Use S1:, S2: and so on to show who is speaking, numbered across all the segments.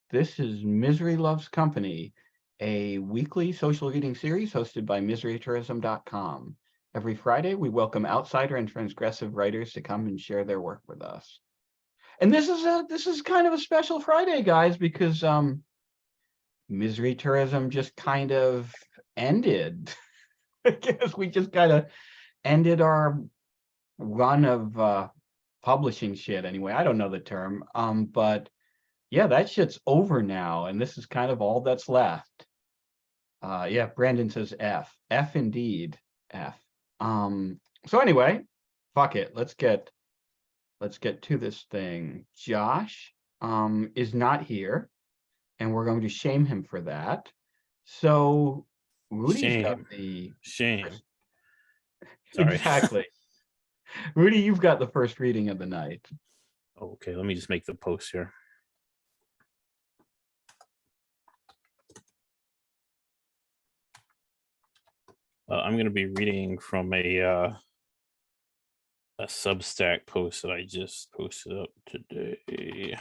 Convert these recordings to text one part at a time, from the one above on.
S1: This is Misery Loves Company, a weekly social reading series hosted by miserytourism.com. Every Friday, we welcome outsider and transgressive writers to come and share their work with us. And this is kind of a special Friday, guys, because Misery Tourism just kind of ended. I guess we just kind of ended our run of publishing shit anyway. I don't know the term. But yeah, that shit's over now, and this is kind of all that's left. Yeah, Brandon says F. F indeed. F. So anyway, fuck it. Let's get to this thing. Josh is not here, and we're going to shame him for that. So Rudy's got
S2: Shame.
S1: the
S2: Shame. Sorry.
S1: exactly. Rudy, you've got the first reading of the night.
S2: Okay, let me just make the post here. I'm going to be reading from a Substack post that I just posted up today.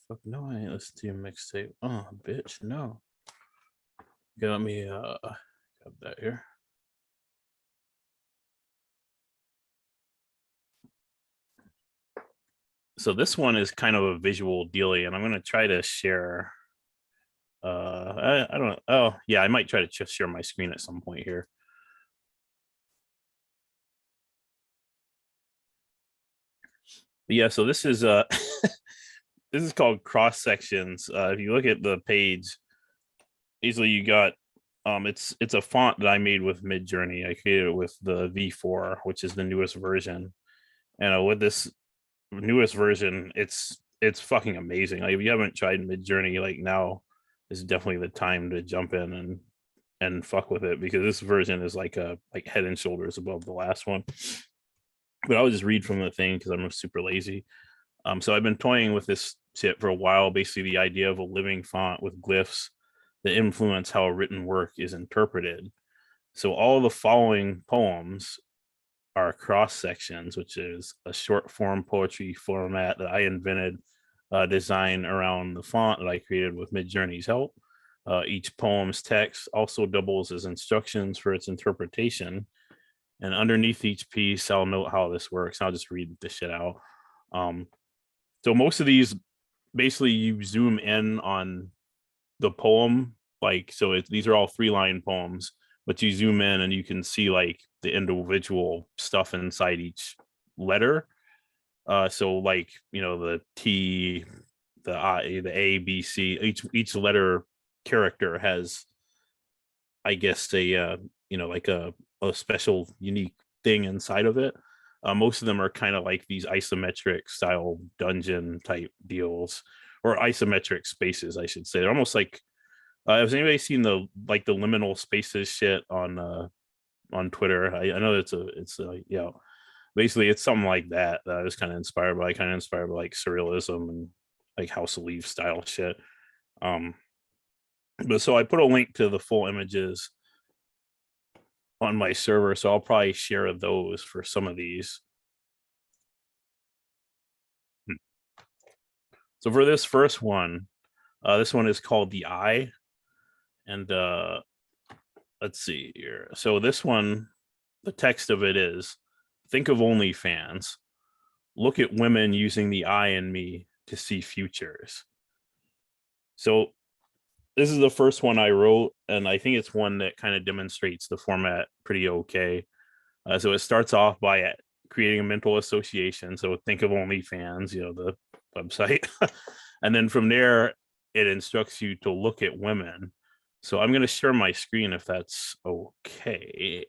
S2: Fuck no, I ain't listening to your mixtape. Oh, bitch, no. Okay, let me grab that here. So this one is kind of a visual dealie, and I'm going to try to share. I don't know. Oh, yeah, I might try to just share my screen at some point here. But yeah, so this is this is called cross sections. If you look at the page, easily you got it's a font that I made with Midjourney. I created it with the V4, which is the newest version. And with this newest version, it's fucking amazing. Like if you haven't tried Midjourney, like now is definitely the time to jump in and fuck with it, because this version is like head and shoulders above the last one. But I'll just read from the thing because I'm super lazy. So I've been toying with this shit for a while. Basically, the idea of a living font with glyphs that influence how a written work is interpreted. So all the following poems are cross sections, which is a short form poetry format that I invented, design around the font that I created with Midjourney's help. Each poem's text also doubles as instructions for its interpretation. And underneath each piece, I'll note how this works. I'll just read this shit out. Um, so most of these, basically, you zoom in on the poem, like these are all 3-line poems, but you zoom in and you can see like the individual stuff inside each letter. So like the T, the I, the A, B, C. Each letter character has, I guess, like a special unique thing inside of it. Most of them are kind of like these isometric style dungeon type deals, or isometric spaces, I should say. They're almost like, has anybody seen the liminal spaces shit on Twitter? I know it's yeah, basically it's something like that that I was kind of inspired by. Kind of inspired by like surrealism and like House of Leaves style shit. Um, but so I put a link to the full images on my server, so I'll probably share those for some of these. So for this first one, this one is called The Eye, and let's see here. So this one, the text of it is, think of OnlyFans. Look at women using the eye in me to see futures. So this is the first one I wrote, and I think it's one that kind of demonstrates the format pretty okay. So it starts off by creating a mental association. So think of OnlyFans, the website. And then from there, it instructs you to look at women. So I'm going to share my screen if that's okay.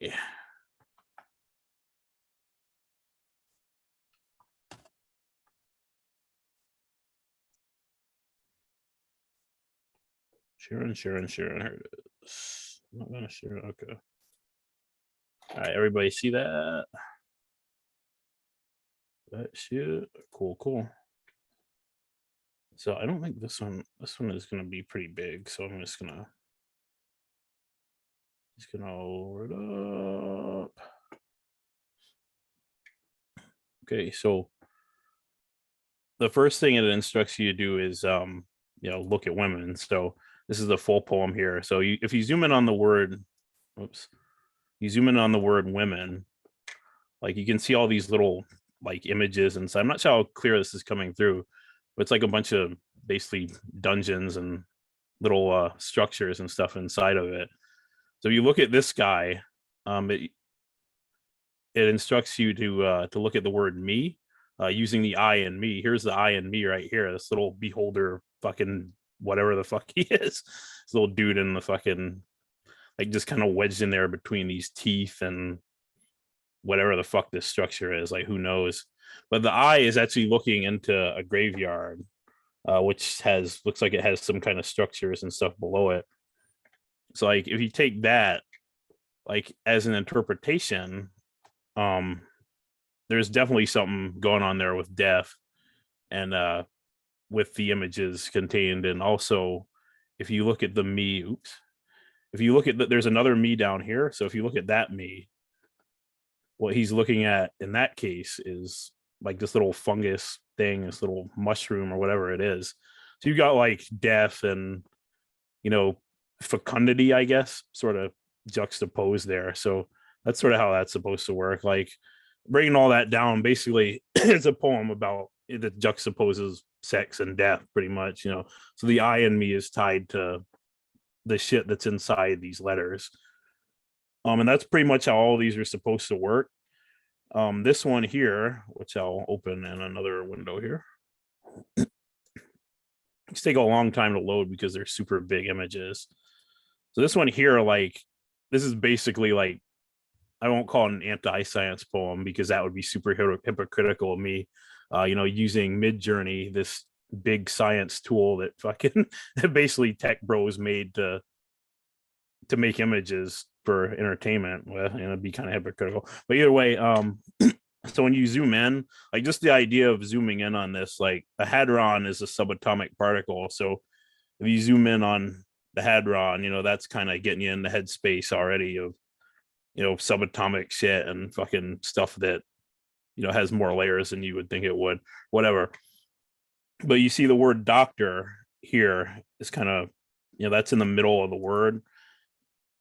S2: Sharon. Here it is. I'm not going to share it. Okay. All right, everybody see that? That shit. Cool. So I don't think this one is going to be pretty big. So I'm just gonna load it up. Okay, so the first thing it instructs you to do is look at women. So this is the full poem here. So if you zoom in on the word, oops, you zoom in on the word women, like you can see all these little like images, and so I'm not sure how clear this is coming through, but it's like a bunch of basically dungeons and little structures and stuff inside of it. So if you look at this guy, it instructs you to look at the word me, using the I in me. Here's the I in me right here. This little beholder, fucking whatever the fuck he is, this little dude in the fucking like just kind of wedged in there between these teeth and whatever the fuck this structure is. Like who knows? But the I is actually looking into a graveyard, which looks like it has some kind of structures and stuff below it. So like if you take that like as an interpretation, there's definitely something going on there with death and with the images contained. And also if you look at the me, if you look at there's another me down here. So if you look at that me, what he's looking at in that case is like this little fungus thing, this little mushroom or whatever it is. So you got like death and fecundity, I guess, sort of juxtaposed there. So that's sort of how that's supposed to work. Like breaking all that down, basically it's a poem about that juxtaposes sex and death pretty much. So the I in me is tied to the shit that's inside these letters. And that's pretty much how all these are supposed to work. This one here, which I'll open in another window here, it's take a long time to load because they're super big images. So this one here, like this is basically like, I won't call it an anti-science poem because that would be super hypocritical of me. Using Midjourney, this big science tool that fucking basically tech bros made to make images for entertainment with, and it'd be kind of hypocritical. But either way, so when you zoom in, like just the idea of zooming in on this, like a hadron is a subatomic particle. So if you zoom in on the hadron, that's kind of getting you in the headspace already of subatomic shit and fucking stuff that has more layers than you would think it would, whatever. But you see the word doctor here is kind of that's in the middle of the word.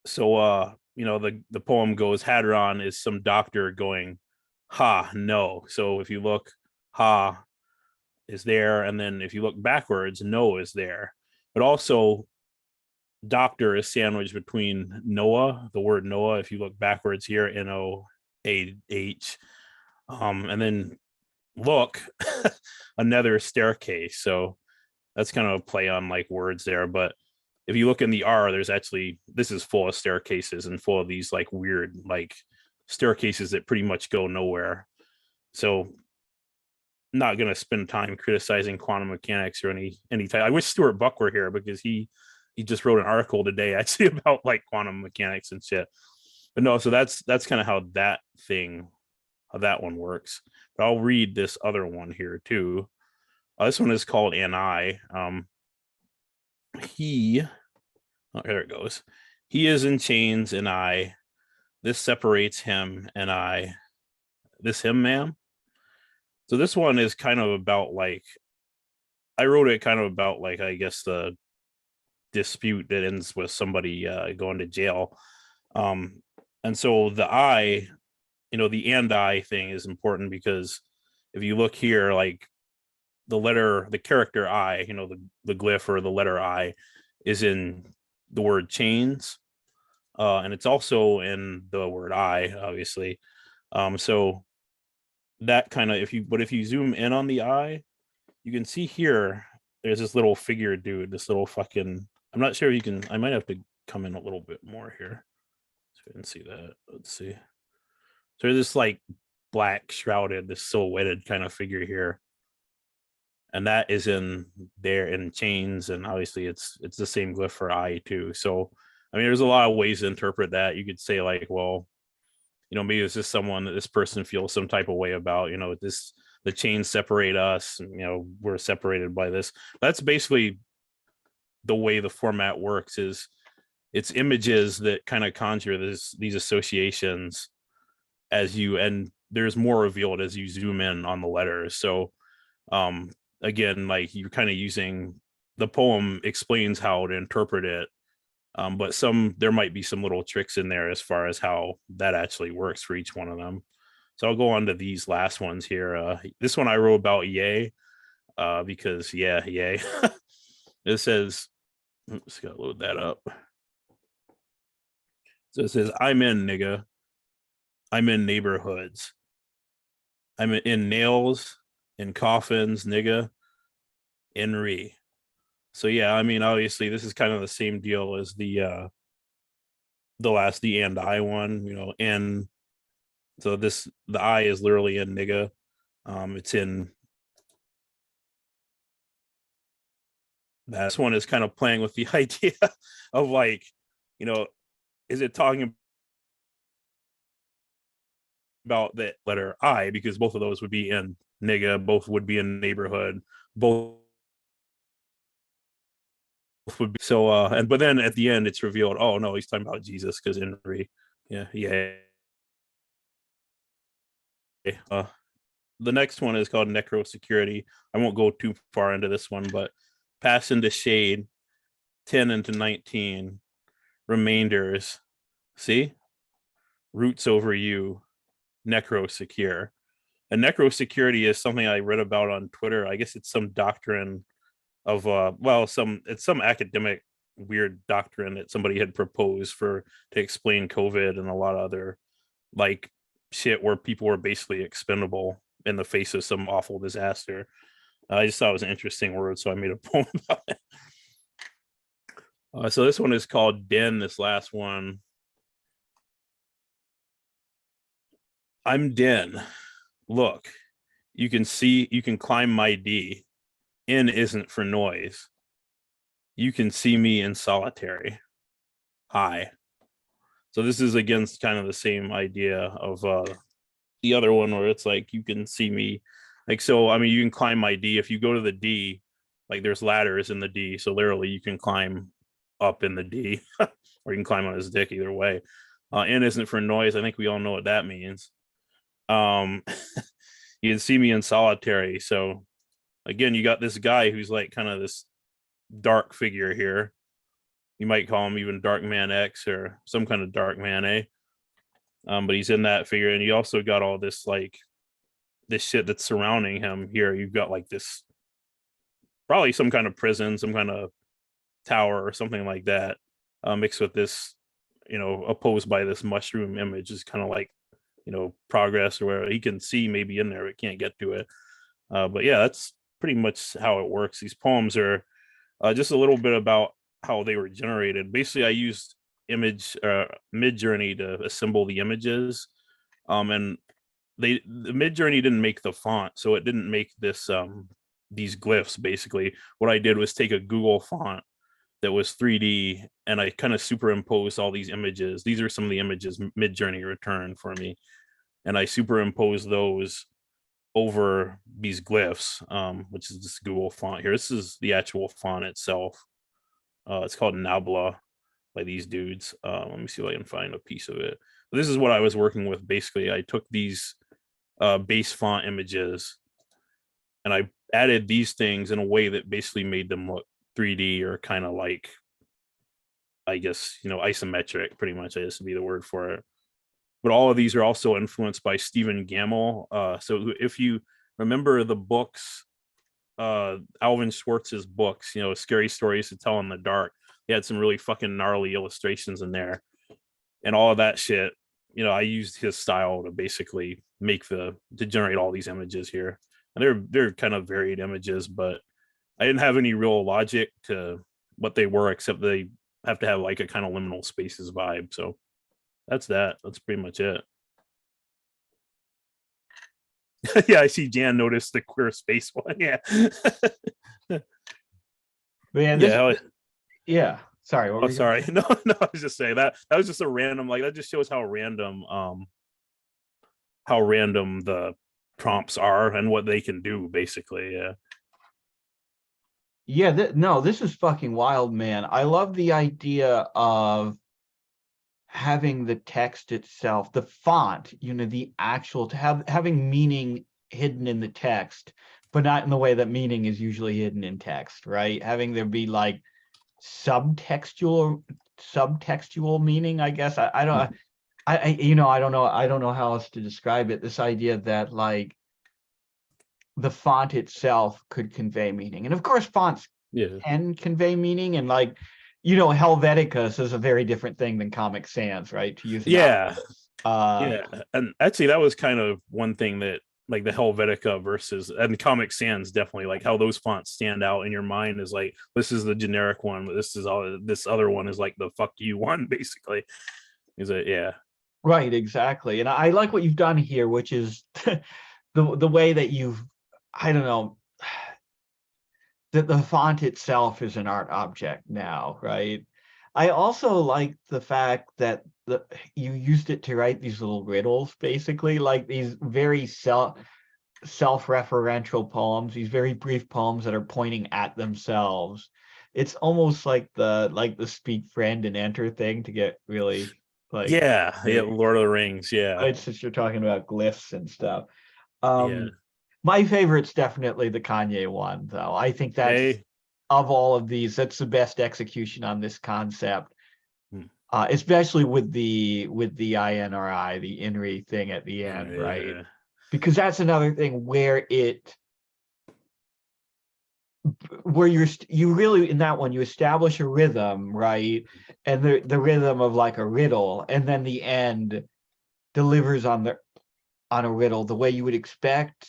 S2: So the poem goes, hadron is some doctor going, ha, no. So if you look, ha is there, and then if you look backwards, no is there. But also doctor is sandwiched between Noah, the word Noah, if you look backwards here, Noah, and then look, another staircase. So that's kind of a play on like words there. But if you look in the R, this is full of staircases and full of these like weird like staircases that pretty much go nowhere. So not going to spend time criticizing quantum mechanics or any type. I wish Stuart Buck were here because he just wrote an article today actually about like quantum mechanics and shit. But no, so that's kind of how that one works. But I'll read this other one here too. This one is called An I. Here it goes. He is in chains and I. This separates him and I. This him, ma'am. So this one is kind of about like, I wrote it kind of about like, I guess the dispute that ends with somebody going to jail. And so the I, the and I thing is important because if you look here, like the character I, the glyph or the letter I is in the word chains. And it's also in the word I, obviously. So that kind of, if you zoom in on the I, you can see here, there's this little figure dude, this little fucking, I'm not sure if you can, I might have to come in a little bit more here so you can see that. Let's see. So there's this like black shrouded, this silhouetted kind of figure here. And that is in there in chains. And obviously it's the same glyph for I too. So, I mean, there's a lot of ways to interpret that. You could say like, well, maybe it's just someone that this person feels some type of way about, this the chains separate us, and, we're separated by this. That's basically the way the format works. Is it's images that kind of conjure these associations and there's more revealed as you zoom in on the letters. So again, like, you're kind of using the poem explains how to interpret it, but there might be some little tricks in there as far as how that actually works for each one of them. So I'll go on to these last ones here. This one I wrote about yay, because yay. It says, let's gotta load that up. So it says, I'm in, nigga. I'm in neighborhoods. I'm in nails, in coffins, nigga, in re. So yeah, I mean, obviously this is kind of the same deal as the and I one, and so the I is literally in nigga. It's in this one is kind of playing with the idea of, like, is it talking about the letter I, because both of those would be in nigga, both would be in neighborhood, both would be so but then at the end it's revealed, oh no, he's talking about Jesus, because in re. Yeah. The next one is called Necro Security. I won't go too far into this one, but pass into shade, 10 into 19, remainders, see, roots over you, necro secure. And necro security is something I read about on Twitter. I guess it's some doctrine of it's some academic weird doctrine that somebody had proposed to explain COVID and a lot of other, like, shit where people were basically expendable in the face of some awful disaster. I just thought it was an interesting word, so I made a poem about it. So this one is called Den. This last one, I'm Den. Look, you can climb my D. N isn't for noise. You can see me in solitary. Hi. So this is against kind of the same idea of the other one, where it's like, you can see me, like, so I mean, you can climb my D. If you go to the D, like, there's ladders in the D, so literally you can climb up in the D or you can climb on his dick, either way. N isn't for noise. I think we all know what that means. You can see me in solitary. So again, you got this guy who's like kind of this dark figure here. You might call him even Dark Man X or some kind of Dark Man, eh? But he's in that figure, and you also got all this, like, this shit that's surrounding him here. You've got like this, probably some kind of prison, some kind of tower or something like that, mixed with this, opposed by this mushroom image, is kind of like, progress, or where he can see maybe in there but can't get to it. But yeah, that's pretty much how it works. These poems are just a little bit about how they were generated. Basically, I used Midjourney to assemble the images, and the Midjourney didn't make the font, so it didn't make these glyphs. Basically, what I did was take a Google font that was 3D, and I kind of superimposed all these images. These are some of the images Midjourney returned for me, and I superimposed those over these glyphs, which is this Google font here. This is the actual font itself. It's called Nabla by these dudes. Let me see if I can find a piece of it. But this is what I was working with. Basically, I took these base font images and I added these things in a way that basically made them look 3D, or kind of like, I guess, isometric, pretty much, I guess would be the word for it. But all of these are also influenced by Stephen Gammell. So if you remember the books, Alvin Schwartz's books, Scary Stories to Tell in the Dark, he had some really fucking gnarly illustrations in there, and all of that shit. I used his style to basically to generate all these images here, and they're kind of varied images, but I didn't have any real logic to what they were, except they have to have like a kind of liminal spaces vibe. So that's pretty much it. Yeah, I see Jan noticed the queer space one. Yeah.
S1: Man, yeah. Sorry. What were you
S2: sorry. No, I was just saying that was just a random, like, that just shows how random the prompts are and what they can do, basically. Yeah.
S1: Yeah, no, this is fucking wild, man. I love the idea of having the text itself, the font, the actual to having meaning hidden in the text, but not in the way that meaning is usually hidden in text, right? Having there be like subtextual meaning, I guess. I don't I don't know how else to describe it. This idea that like the font itself could convey meaning. And of course fonts
S2: Yeah.
S1: can convey meaning, and like Helveticus is a very different thing than Comic Sans, right? To use an
S2: Yeah.
S1: obvious.
S2: Yeah. And actually, that was kind of one thing that, like, the Helvetica versus and Comic Sans, definitely, like how those fonts stand out in your mind is like, this is the generic one, but this is all, this other one is like the fuck you one, basically. Is it? Yeah.
S1: Right, exactly. And I like what you've done here, which is the way that you've, I don't know, that the font itself is an art object now, right? I also like the fact that you used it to write these little riddles, basically, like these very self-referential poems, these very brief poems that are pointing at themselves. It's almost like the speak friend and enter thing to get really like
S2: Yeah. Yeah.
S1: very,
S2: Lord of the Rings. Yeah.
S1: right, since you're talking about glyphs and stuff.
S2: Yeah.
S1: My favorite's definitely the Kanye one, though. I think that's
S2: Hey.
S1: of all of these, that's the best execution on this concept.
S2: Hmm.
S1: Especially with the INRI, the INRI thing at the end, right?
S2: Yeah.
S1: Because that's another thing where you really in that one you establish a rhythm, right? And the rhythm of like a riddle, and then the end delivers on a riddle the way you would expect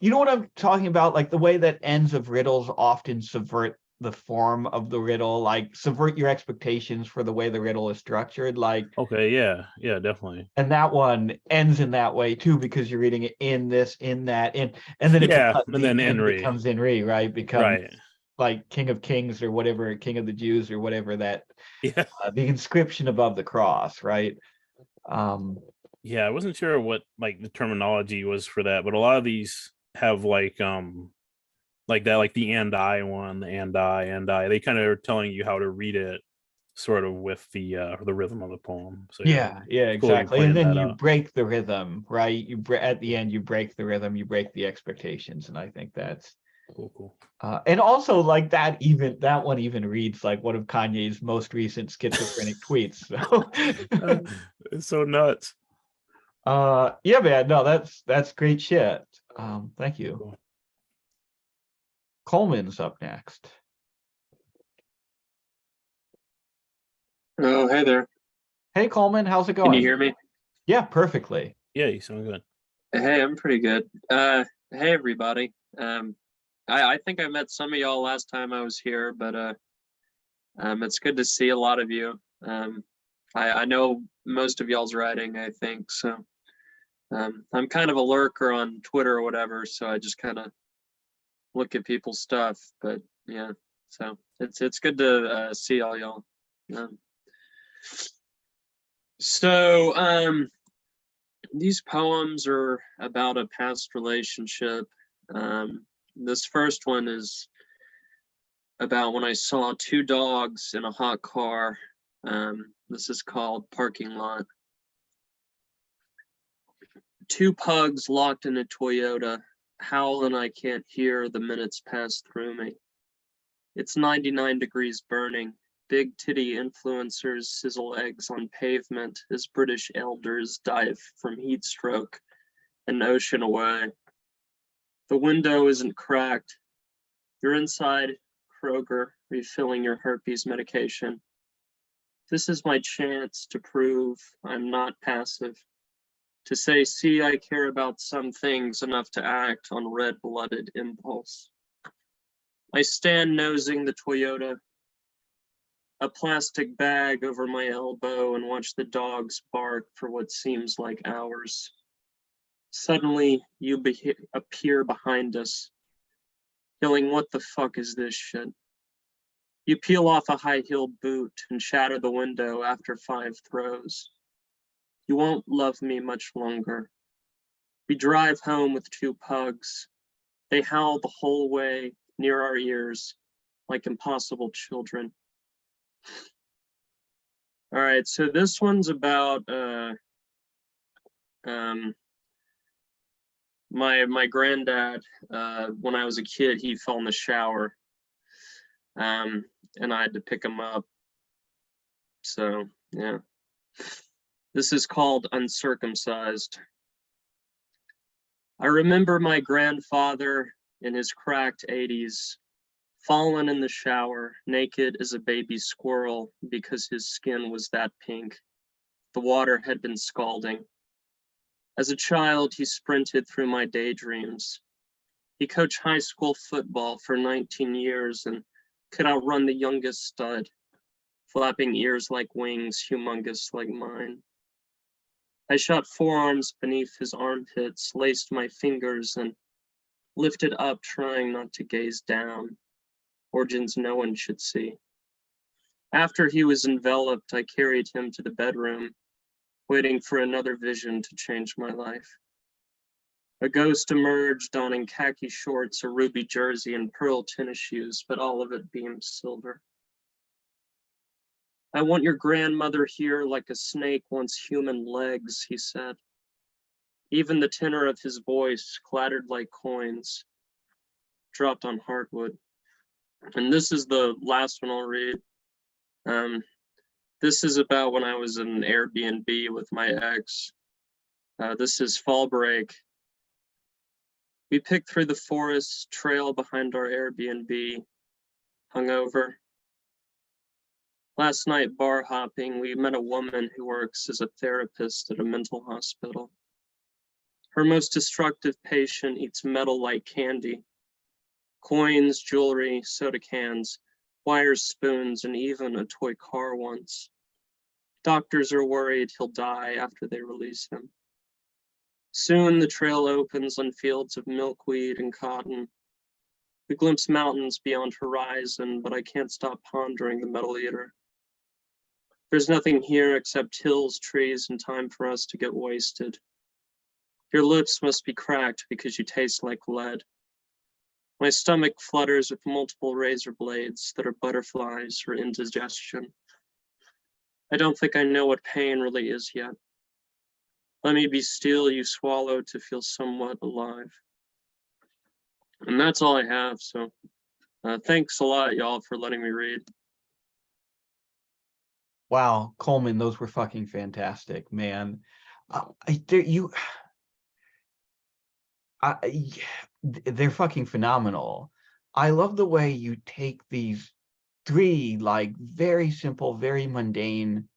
S1: you know what I'm talking about, like the way that ends of riddles often subvert the form of the riddle, like subvert your expectations for the way the riddle is structured, like.
S2: Okay. Yeah. Yeah. Definitely.
S1: And that one ends in that way too, because you're reading it in this, in that, and then it
S2: Yeah.
S1: becomes
S2: And
S1: the
S2: then
S1: end
S2: Henry.
S1: becomes Inri, right? Becomes
S2: Right.
S1: like King of Kings or whatever, King of the Jews or whatever that
S2: Yeah.
S1: the inscription above the cross, right?
S2: Yeah. I wasn't sure what like the terminology was for that, but a lot of these have like that, like the and I one, the and I. They kind of are telling you how to read it, sort of with the rhythm of the poem. So yeah,
S1: Yeah,
S2: it's cool you
S1: exactly. And
S2: pointed
S1: then
S2: that
S1: you
S2: out.
S1: break the rhythm, right? At the end, you break the rhythm, you break the expectations, and I think that's.
S2: Cool, cool.
S1: And also, like that one even reads like one of Kanye's most recent schizophrenic tweets. So,
S2: It's so nuts.
S1: yeah, man, no, that's great shit. Thank you.
S2: Cool.
S1: Coleman's up next.
S3: Oh, hey there.
S1: Hey, Coleman, how's it
S3: Can you
S1: going?
S3: hear me?
S1: Yeah, perfectly.
S2: Yeah, you sound good.
S3: Hey, I'm pretty good. Hey everybody. I think I met some of y'all last time I was here, but it's good to see a lot of you. I know most of y'all's writing, I think, so I'm kind of a lurker on Twitter or whatever, so I just kind of look at people's stuff. But yeah, so it's good to see all y'all. Um, so these poems are about a past relationship. This first one is about when I saw two dogs in a hot car. This is called Parking Lot. Two pugs locked in a Toyota, howl and I can't hear the minutes pass through me. It's 99 degrees burning. Big titty influencers sizzle eggs on pavement as British elders dive from heat stroke an ocean away. The window isn't cracked. You're inside Kroger refilling your herpes medication. This is my chance to prove I'm not passive. To say, see, I care about some things enough to act on red-blooded impulse. I stand nosing the Toyota, a plastic bag over my elbow, and watch the dogs bark for what seems like hours. Suddenly, you appear behind us, yelling, what the fuck is this shit? You peel off a high-heeled boot and shatter the window after 5 throws. You won't love me much longer. We drive home with 2 pugs. They howl the whole way near our ears like impossible children. All right, so this one's about my granddad. When I was a kid, he fell in the shower, and I had to pick him up. So yeah, this is called Uncircumcised. I remember my grandfather in his cracked 80s, fallen in the shower, naked as a baby squirrel because his skin was that pink. The water had been scalding. As a child, he sprinted through my daydreams. He coached high school football for 19 years and could outrun the youngest stud, flapping ears like wings, humongous like mine. I shot forearms beneath his armpits, laced my fingers, and lifted up, trying not to gaze down, origins no one should see. After he was enveloped, I carried him to the bedroom, waiting for another vision to change my life. A ghost emerged, donning khaki shorts, a ruby jersey, and pearl tennis shoes, but all of it beamed silver. I want your grandmother here like a snake wants human legs, he said. Even the tenor of his voice, clattered like coins, dropped on hardwood. And this is the last one I'll read. This is about when I was in an Airbnb with my ex. This is fall break. We picked through the forest trail behind our Airbnb, hungover. Last night, bar hopping, we met a woman who works as a therapist at a mental hospital. Her most destructive patient eats metal like candy. Coins, jewelry, soda cans, wires, spoons, and even a toy car once. Doctors are worried he'll die after they release him. Soon the trail opens on fields of milkweed and cotton. We glimpse mountains beyond horizon, but I can't stop pondering the metal eater. There's nothing here except hills, trees, and time for us to get wasted. Your lips must be cracked because you taste like lead. My stomach flutters with multiple razor blades that are butterflies for indigestion. I don't think I know what pain really is yet. Let me be still, you swallow to feel somewhat alive. And that's all I have, so thanks a lot, y'all, for letting me read.
S1: Wow, Coleman, those were fucking fantastic, man. They're fucking phenomenal. I love the way you take these 3 like very simple, very mundane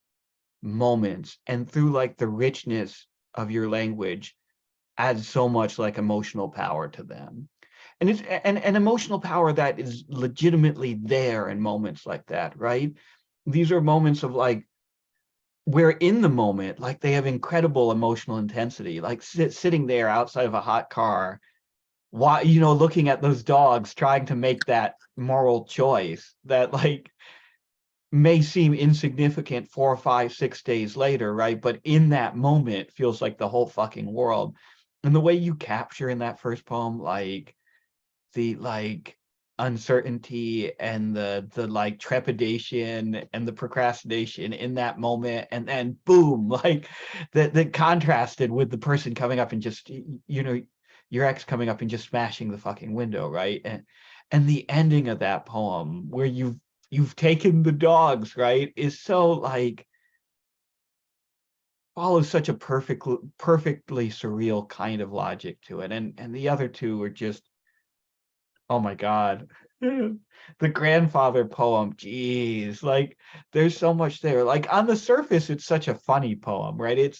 S1: moments, and through like the richness of your language, adds so much like emotional power to them. And it's an emotional power that is legitimately there in moments like that, right? These are moments of like, we're in the moment, like they have incredible emotional intensity, like sitting there outside of a hot car, why, you know, looking at those dogs trying to make that moral choice that like may seem insignificant 4, 5, 6 days later, right? But in that moment feels like the whole fucking world. And the way you capture in that first poem, like the like uncertainty and the like trepidation and the procrastination in that moment, and then boom, like that contrasted with the person coming up and just, you know, your ex coming up and just smashing the fucking window, right? And the ending of that poem where you've taken the dogs, right, is so like follows such a perfectly surreal kind of logic to it. And the other 2 are just, oh my God. The grandfather poem, geez, like there's so much there. Like on the surface, it's such a funny poem, right?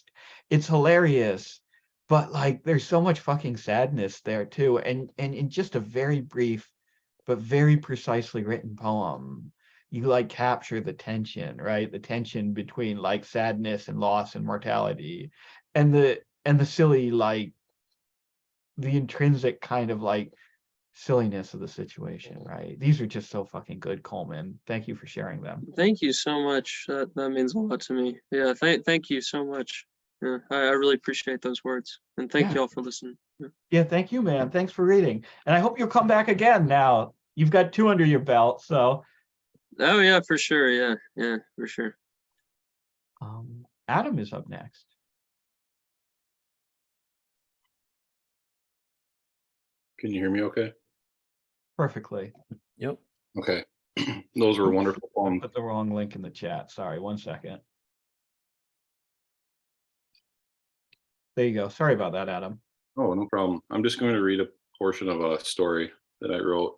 S1: It's hilarious, but like there's so much fucking sadness there too. And in just a very brief but very precisely written poem, you like capture the tension, right? The tension between like sadness and loss and mortality, and the silly, like the intrinsic kind of like silliness of the situation, right? These are just so fucking good, Coleman. Thank you for sharing them.
S3: Thank you so much. That means a lot to me. Yeah, thank you so much. Yeah, I really appreciate those words, and thank
S1: Yeah.
S3: you all for listening. Yeah.
S1: Yeah, thank you, man. Thanks for reading. And I hope you'll come back again now. You've got 2 under your belt, so
S3: Oh yeah, for sure. Yeah, for sure.
S1: Adam is up next.
S4: Can you hear me okay?
S1: Perfectly.
S2: Yep.
S4: Okay. Those were
S1: Oops,
S4: wonderful
S1: I
S4: poems.
S1: put the wrong link in the chat. Sorry, 1 second. There you go. Sorry about that, Adam.
S4: Oh, no problem. I'm just going to read a portion of a story that I wrote,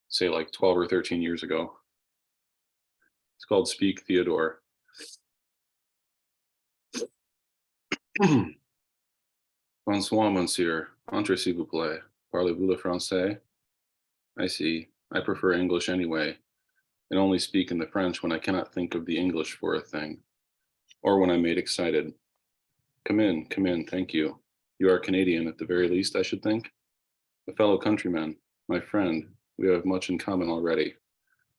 S4: say like 12 or 13 years ago. It's called Speak Theodore. Bonsoir, monsieur. Entrez, s'il vous plaît. Parlez-vous le français? I see. I prefer English anyway, and only speak in the French when I cannot think of the English for a thing, or when I'm made excited. Come in, thank you. You are Canadian at the very least, I should think. A fellow countryman, my friend, we have much in common already.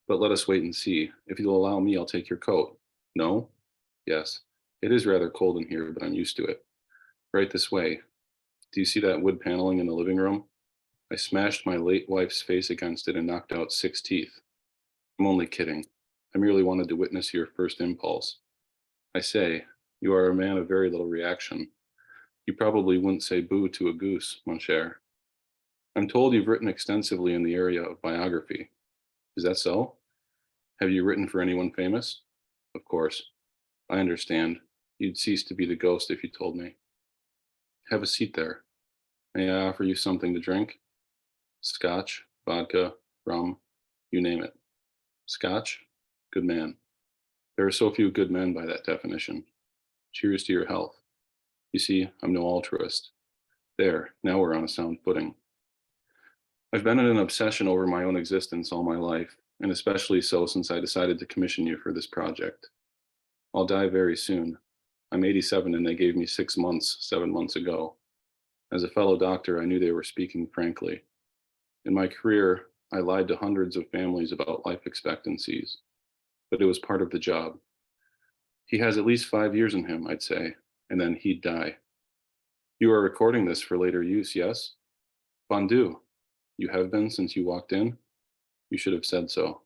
S4: But let us wait and see. If you'll allow me, I'll take your coat. No? Yes. It is rather cold in here, but I'm used to it. Right this way. Do you see that wood paneling in the living room? I smashed my late wife's face against it and knocked out 6 teeth. I'm only kidding. I merely wanted to witness your first impulse. I say, you are a man of very little reaction. You probably wouldn't say boo to a goose, mon cher. I'm told you've written extensively in the area of biography. Is that so? Have you written for anyone famous? Of course. I understand. You'd cease to be the ghost if you told me. Have a seat there. May I offer you something to drink? Scotch, vodka, rum, you name it. Scotch? Good man. There are so few good men by that definition. Cheers to your health. You see, I'm no altruist. There, now we're on a sound footing. I've been in an obsession over my own existence all my life, and especially so since I decided to commission you for this project. I'll die very soon. I'm 87 and they gave me 6 months 7 months ago. As a fellow doctor, I knew they were speaking frankly. In my career, I lied to hundreds of families about life expectancies, but it was part of the job. He has at least 5 years in him, I'd say, and then he'd die. You are recording this for later use, yes? Fondue. You have been since you walked in? You should have said so.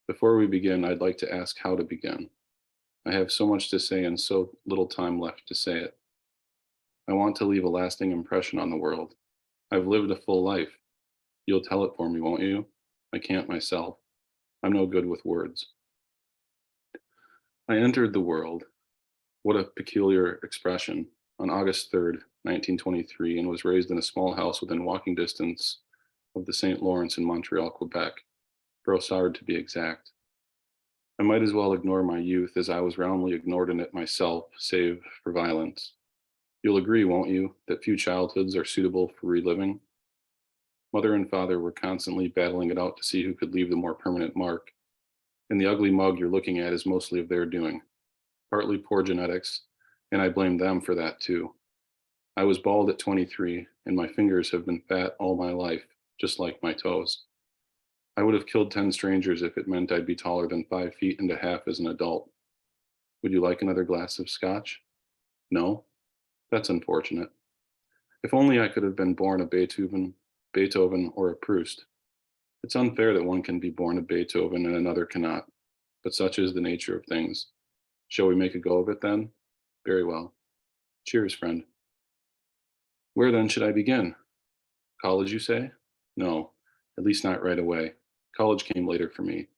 S4: Before we begin, I'd like to ask how to begin. I have so much to say and so little time left to say it. I want to leave a lasting impression on the world. I've lived a full life. You'll tell it for me, won't you? I can't myself. I'm no good with words. I entered the world. What a peculiar expression. On August 3rd, 1923, and was raised in a small house within walking distance of the St. Lawrence in Montreal, Quebec, Brossard to be exact. I might as well ignore my youth as I was roundly ignored in it myself, save for violence. You'll agree, won't you, that few childhoods are suitable for reliving? Mother and father were constantly battling it out to see who could leave the more permanent mark, and the ugly mug you're looking at is mostly of their doing, partly poor genetics, and I blame them for that too. I was bald at 23, and my fingers have been fat all my life, just like my toes. I would have killed 10 strangers if it meant I'd be taller than 5 feet and a half as an adult. Would you like another glass of scotch? No? That's unfortunate. If only I could have been born a Beethoven, or a Proust. It's unfair that one can be born a Beethoven and another cannot, but such is the nature of things. Shall we make a go of it then? Very well. Cheers, friend. Where then should I begin? College, you say? No, at least not right away. College came later for me.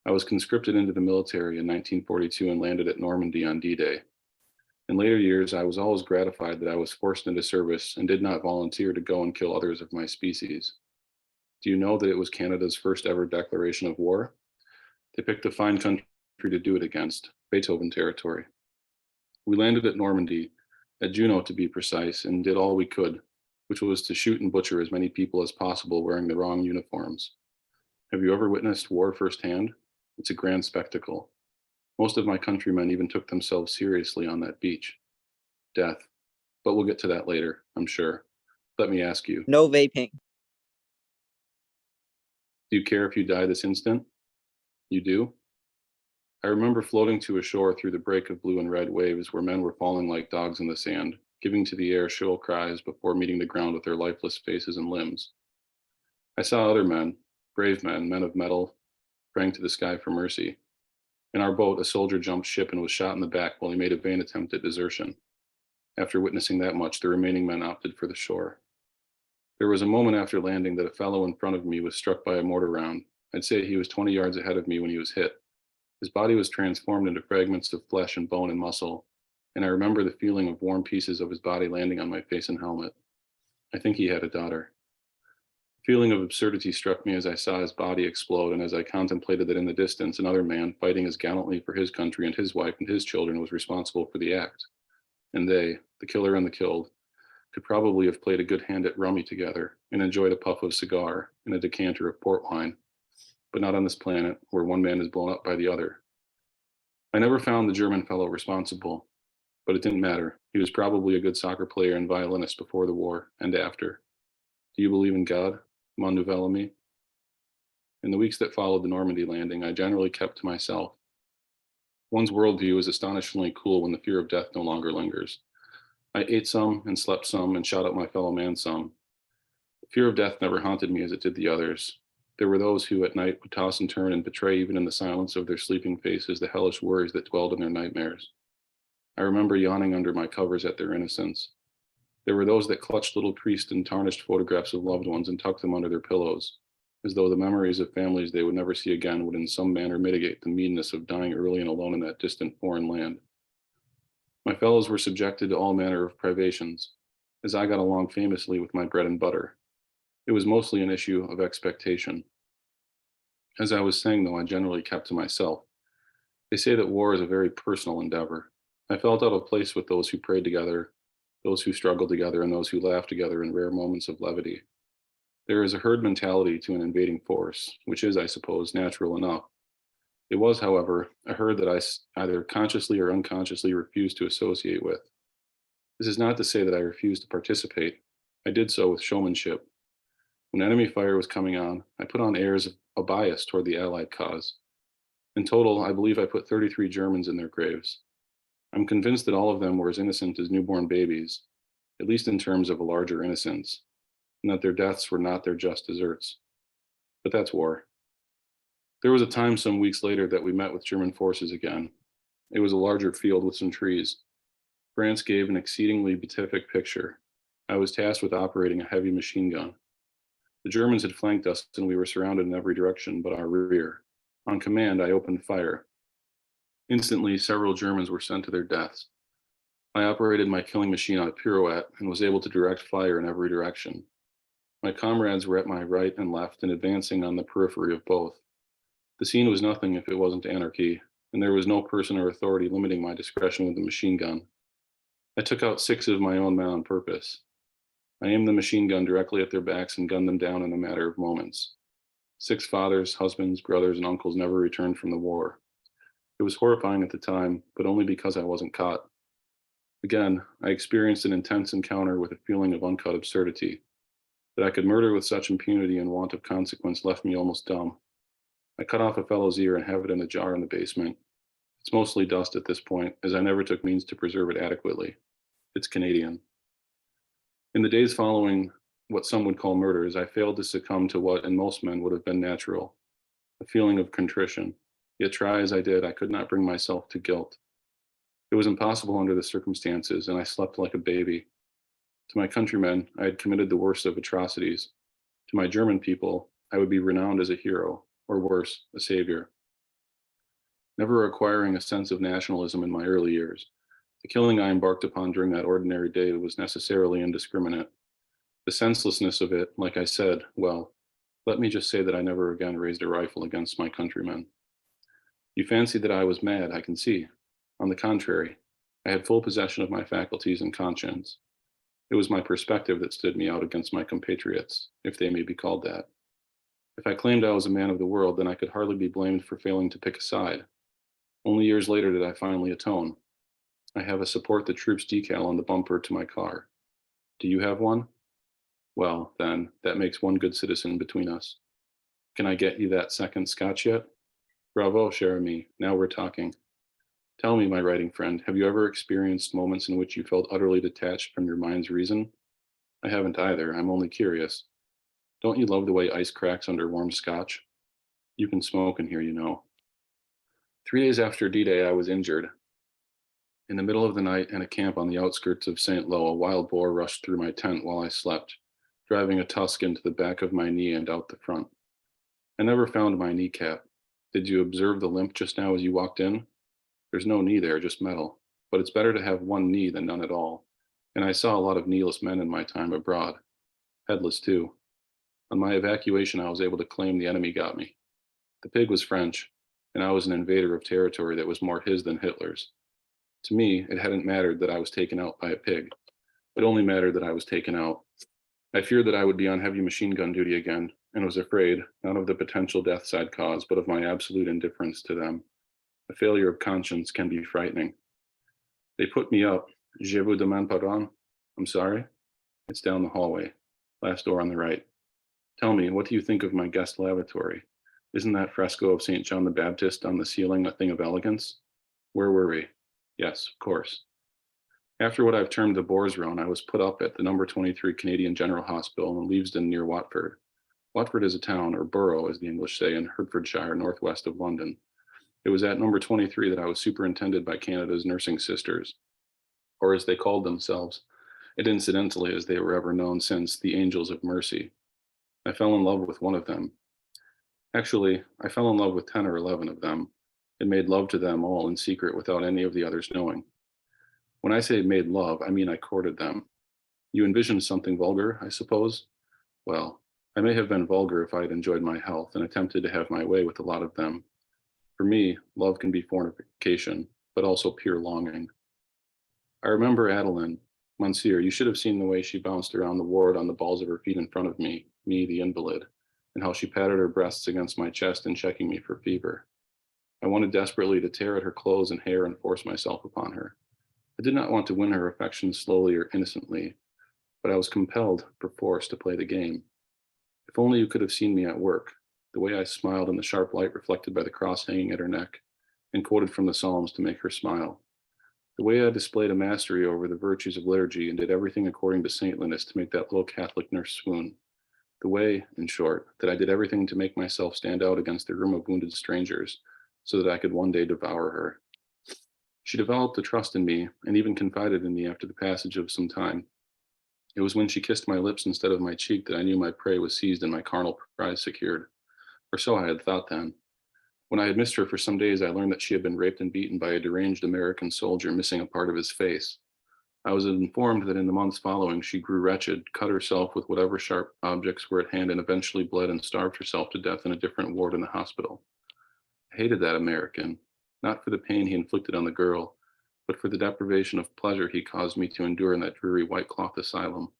S4: I was conscripted into the military in 1942 and landed at Normandy on D-Day. In later years, I was always gratified that I was forced into service and did not volunteer to go and kill others of my species. Do you know that it was Canada's first ever declaration of war? They picked a fine country to do it against, Beethoven territory. We landed at Normandy, at Juno to be precise, and did all we could, which was to shoot and butcher as many people as possible wearing the wrong uniforms. Have you ever witnessed war firsthand? It's a grand spectacle. Most of my countrymen even took themselves seriously on that beach. Death. But we'll get to that later, I'm sure. Let me ask you,
S5: No vaping.
S4: do you care if you die this instant? You do? I remember floating to a shore through the break of blue and red waves where men were falling like dogs in the sand, giving to the air shrill cries before meeting the ground with their lifeless faces and limbs. I saw other men, brave men, men of metal, praying to the sky for mercy. In our boat, a soldier jumped ship and was shot in the back while he made a vain attempt at desertion. After witnessing that much, the remaining men opted for the shore. There was a moment after landing that a fellow in front of me was struck by a mortar round. I'd say he was 20 yards ahead of me when he was hit. His body was transformed into fragments of flesh and bone and muscle, and I remember the feeling of warm pieces of his body landing on my face and helmet. I think he had a daughter. A feeling of absurdity struck me as I saw his body explode, and as I contemplated that in the distance, another man fighting as gallantly for his country and his wife and his children was responsible for the act. And they, the killer and the killed, could probably have played a good hand at rummy together and enjoyed a puff of cigar and a decanter of port wine, but not on this planet where one man is blown up by the other. I never found the German fellow responsible, but it didn't matter. He was probably a good soccer player and violinist before the war and after. Do you believe in God, mon nouvel ami? In the weeks that followed the Normandy landing, I generally kept to myself. One's worldview is astonishingly cool when the fear of death no longer lingers. I ate some and slept some and shot at my fellow man some. The fear of death never haunted me as it did the others. There were those who at night would toss and turn and betray even in the silence of their sleeping faces the hellish worries that dwelled in their nightmares. I remember yawning under my covers at their innocence. There were those that clutched little creased and tarnished photographs of loved ones and tucked them under their pillows, as though the memories of families they would never see again would in some manner mitigate the meanness of dying early and alone in that distant foreign land. My fellows were subjected to all manner of privations, as I got along famously with my bread and butter. It was mostly an issue of expectation. As I was saying, though, I generally kept to myself. They say that war is a very personal endeavor. I felt out of place with those who prayed together, those who struggled together, and those who laughed together in rare moments of levity. There is a herd mentality to an invading force, which is, I suppose, natural enough. It was, however, a herd that I either consciously or unconsciously refused to associate with. This is not to say that I refused to participate. I did so with showmanship. When enemy fire was coming on, I put on airs of a bias toward the Allied cause. In total, I believe I put 33 Germans in their graves. I'm convinced that all of them were as innocent as newborn babies, at least in terms of a larger innocence, and that their deaths were not their just deserts. But that's war. There was a time some weeks later that we met with German forces again. It was a larger field with some trees. France gave an exceedingly beatific picture. I was tasked with operating a heavy machine gun. The Germans had flanked us and we were surrounded in every direction but our rear. On command, I opened fire. Instantly, several Germans were sent to their deaths. I operated my killing machine on a pirouette and was able to direct fire in every direction. My comrades were at my right and left and advancing on the periphery of both. The scene was nothing if it wasn't anarchy, and there was no person or authority limiting my discretion with the machine gun. I took out 6 of my own men on purpose. I aimed the machine gun directly at their backs and gunned them down in a matter of moments. 6 fathers, husbands, brothers, and uncles never returned from the war. It was horrifying at the time, but only because I wasn't caught. Again, I experienced an intense encounter with a feeling of uncut absurdity. That I could murder with such impunity and want of consequence left me almost dumb. I cut off a fellow's ear and have it in a jar in the basement. It's mostly dust at this point, as I never took means to preserve it adequately. It's Canadian. In the days following what some would call murders, I failed to succumb to what in most men would have been natural, a feeling of contrition. Yet try as I did, I could not bring myself to guilt. It was impossible under the circumstances, and I slept like a baby. To my countrymen, I had committed the worst of atrocities. To my German people, I would be renowned as a hero, or worse, a savior. Never acquiring a sense of nationalism in my early years, the killing I embarked upon during that ordinary day was necessarily indiscriminate. The senselessness of it, like I said, well, let me just say that I never again raised a rifle against my countrymen. You fancy that I was mad, I can see. On the contrary, I had full possession of my faculties and conscience. It was my perspective that stood me out against my compatriots, if they may be called that. If I claimed I was a man of the world, then I could hardly be blamed for failing to pick a side. Only years later did I finally atone. I have a support the troops decal on the bumper to my car. Do you have one? Well, then, that makes one good citizen between us. Can I get you that second scotch yet? Bravo, cher ami. Now we're talking. Tell me, my writing friend, have you ever experienced moments in which you felt utterly detached from your mind's reason? I haven't either. I'm only curious. Don't you love the way ice cracks under warm scotch? You can smoke in here, you know. 3 days after D-Day, I was injured. In the middle of the night, in a camp on the outskirts of St. Lo, a wild boar rushed through my tent while I slept, driving a tusk into the back of my knee and out the front. I never found my kneecap. Did you observe the limp just now as you walked in? There's no knee there, just metal. But it's better to have one knee than none at all. And I saw a lot of kneeless men in my time abroad. Headless, too. On my evacuation, I was able to claim the enemy got me. The pig was French, and I was an invader of territory that was more his than Hitler's. To me, it hadn't mattered that I was taken out by a pig. It only mattered that I was taken out. I feared that I would be on heavy machine gun duty again, and was afraid, not of the potential deaths I'd cause, but of my absolute indifference to them. A failure of conscience can be frightening. They put me up. Je vous demande pardon. I'm sorry. It's down the hallway. Last door on the right. Tell me, what do you think of my guest lavatory? Isn't that fresco of St. John the Baptist on the ceiling a thing of elegance? Where were we? Yes, of course. After what I've termed the Boar's Run, I was put up at the number 23 Canadian General Hospital in Leavesden near Watford. Watford is a town, or borough as the English say, in Hertfordshire, northwest of London. It was at number 23 that I was superintended by Canada's nursing sisters, or as they called themselves, and incidentally as they were ever known since, the Angels of Mercy. I fell in love with one of them. Actually, I fell in love with 10 or 11 of them, and made love to them all in secret without any of the others knowing. When I say made love, I mean I courted them. You envisioned something vulgar, I suppose? Well, I may have been vulgar if I had enjoyed my health and attempted to have my way with a lot of them. For me, love can be fornication, but also pure longing. I remember Adeline. Monsieur, you should have seen the way she bounced around the ward on the balls of her feet in front of me, the invalid, and how she patted her breasts against my chest and checking me for fever. I wanted desperately to tear at her clothes and hair and force myself upon her. I did not want to win her affection slowly or innocently, but I was compelled, perforce, to play the game. If only you could have seen me at work, the way I smiled in the sharp light reflected by the cross hanging at her neck, and quoted from the Psalms to make her smile. The way I displayed a mastery over the virtues of liturgy and did everything according to saintliness to make that little Catholic nurse swoon. The way, in short, that I did everything to make myself stand out against the room of wounded strangers, so that I could one day devour her. She developed a trust in me and even confided in me after the passage of some time. It was when she kissed my lips instead of my cheek that I knew my prey was seized and my carnal prize secured. Or so I had thought then. When I had missed her for some days, I learned that she had been raped and beaten by a deranged American soldier missing a part of his face. I was informed that in the months following, she grew wretched, cut herself with whatever sharp objects were at hand, and eventually bled and starved herself to death in a different ward in the hospital. I hated that American, not for the pain he inflicted on the girl, but for the deprivation of pleasure he caused me to endure in that dreary white cloth asylum.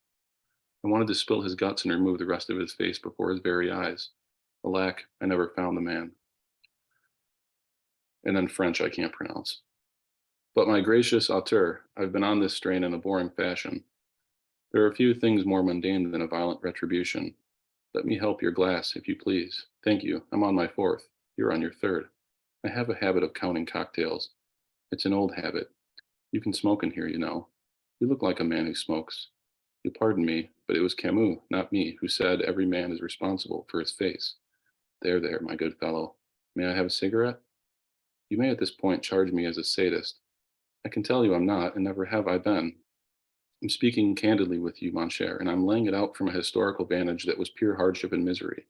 S4: I wanted to spill his guts and remove the rest of his face before his very eyes. Alack, I never found the man. And then French I can't pronounce. But my gracious auteur, I've been on this strain in a boring fashion. There are few things more mundane than a violent retribution. Let me help your glass, if you please. Thank you. I'm on my fourth. You're on your third. I have a habit of counting cocktails. It's an old habit. You can smoke in here, you know. You look like a man who smokes. You'll pardon me, but it was Camus, not me, who said every man is responsible for his face. There, my good fellow. May I have a cigarette? You may at this point charge me as a sadist. I can tell you I'm not, and never have I been. I'm speaking candidly with you, mon cher, and I'm laying it out from a historical vantage that was pure hardship and misery.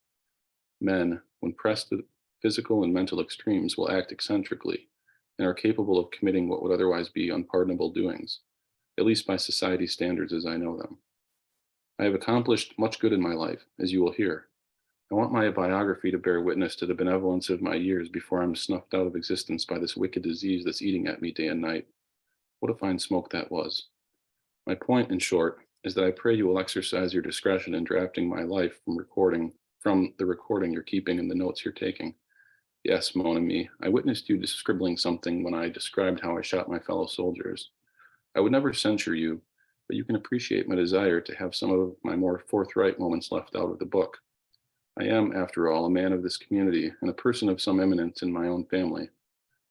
S4: Men, when pressed to physical and mental extremes, will act eccentrically and are capable of committing what would otherwise be unpardonable doings, at least by society standards as I know them. I have accomplished much good in my life, as you will hear. I want my biography to bear witness to the benevolence of my years before I'm snuffed out of existence by this wicked disease that's eating at me day and night. What a fine smoke that was. My point, in short, is that I pray you will exercise your discretion in drafting my life from the recording you're keeping and the notes you're taking. Yes, mon ami, I witnessed you scribbling something when I described how I shot my fellow soldiers. I would never censure you, but you can appreciate my desire to have some of my more forthright moments left out of the book. I am, after all, a man of this community and a person of some eminence in my own family.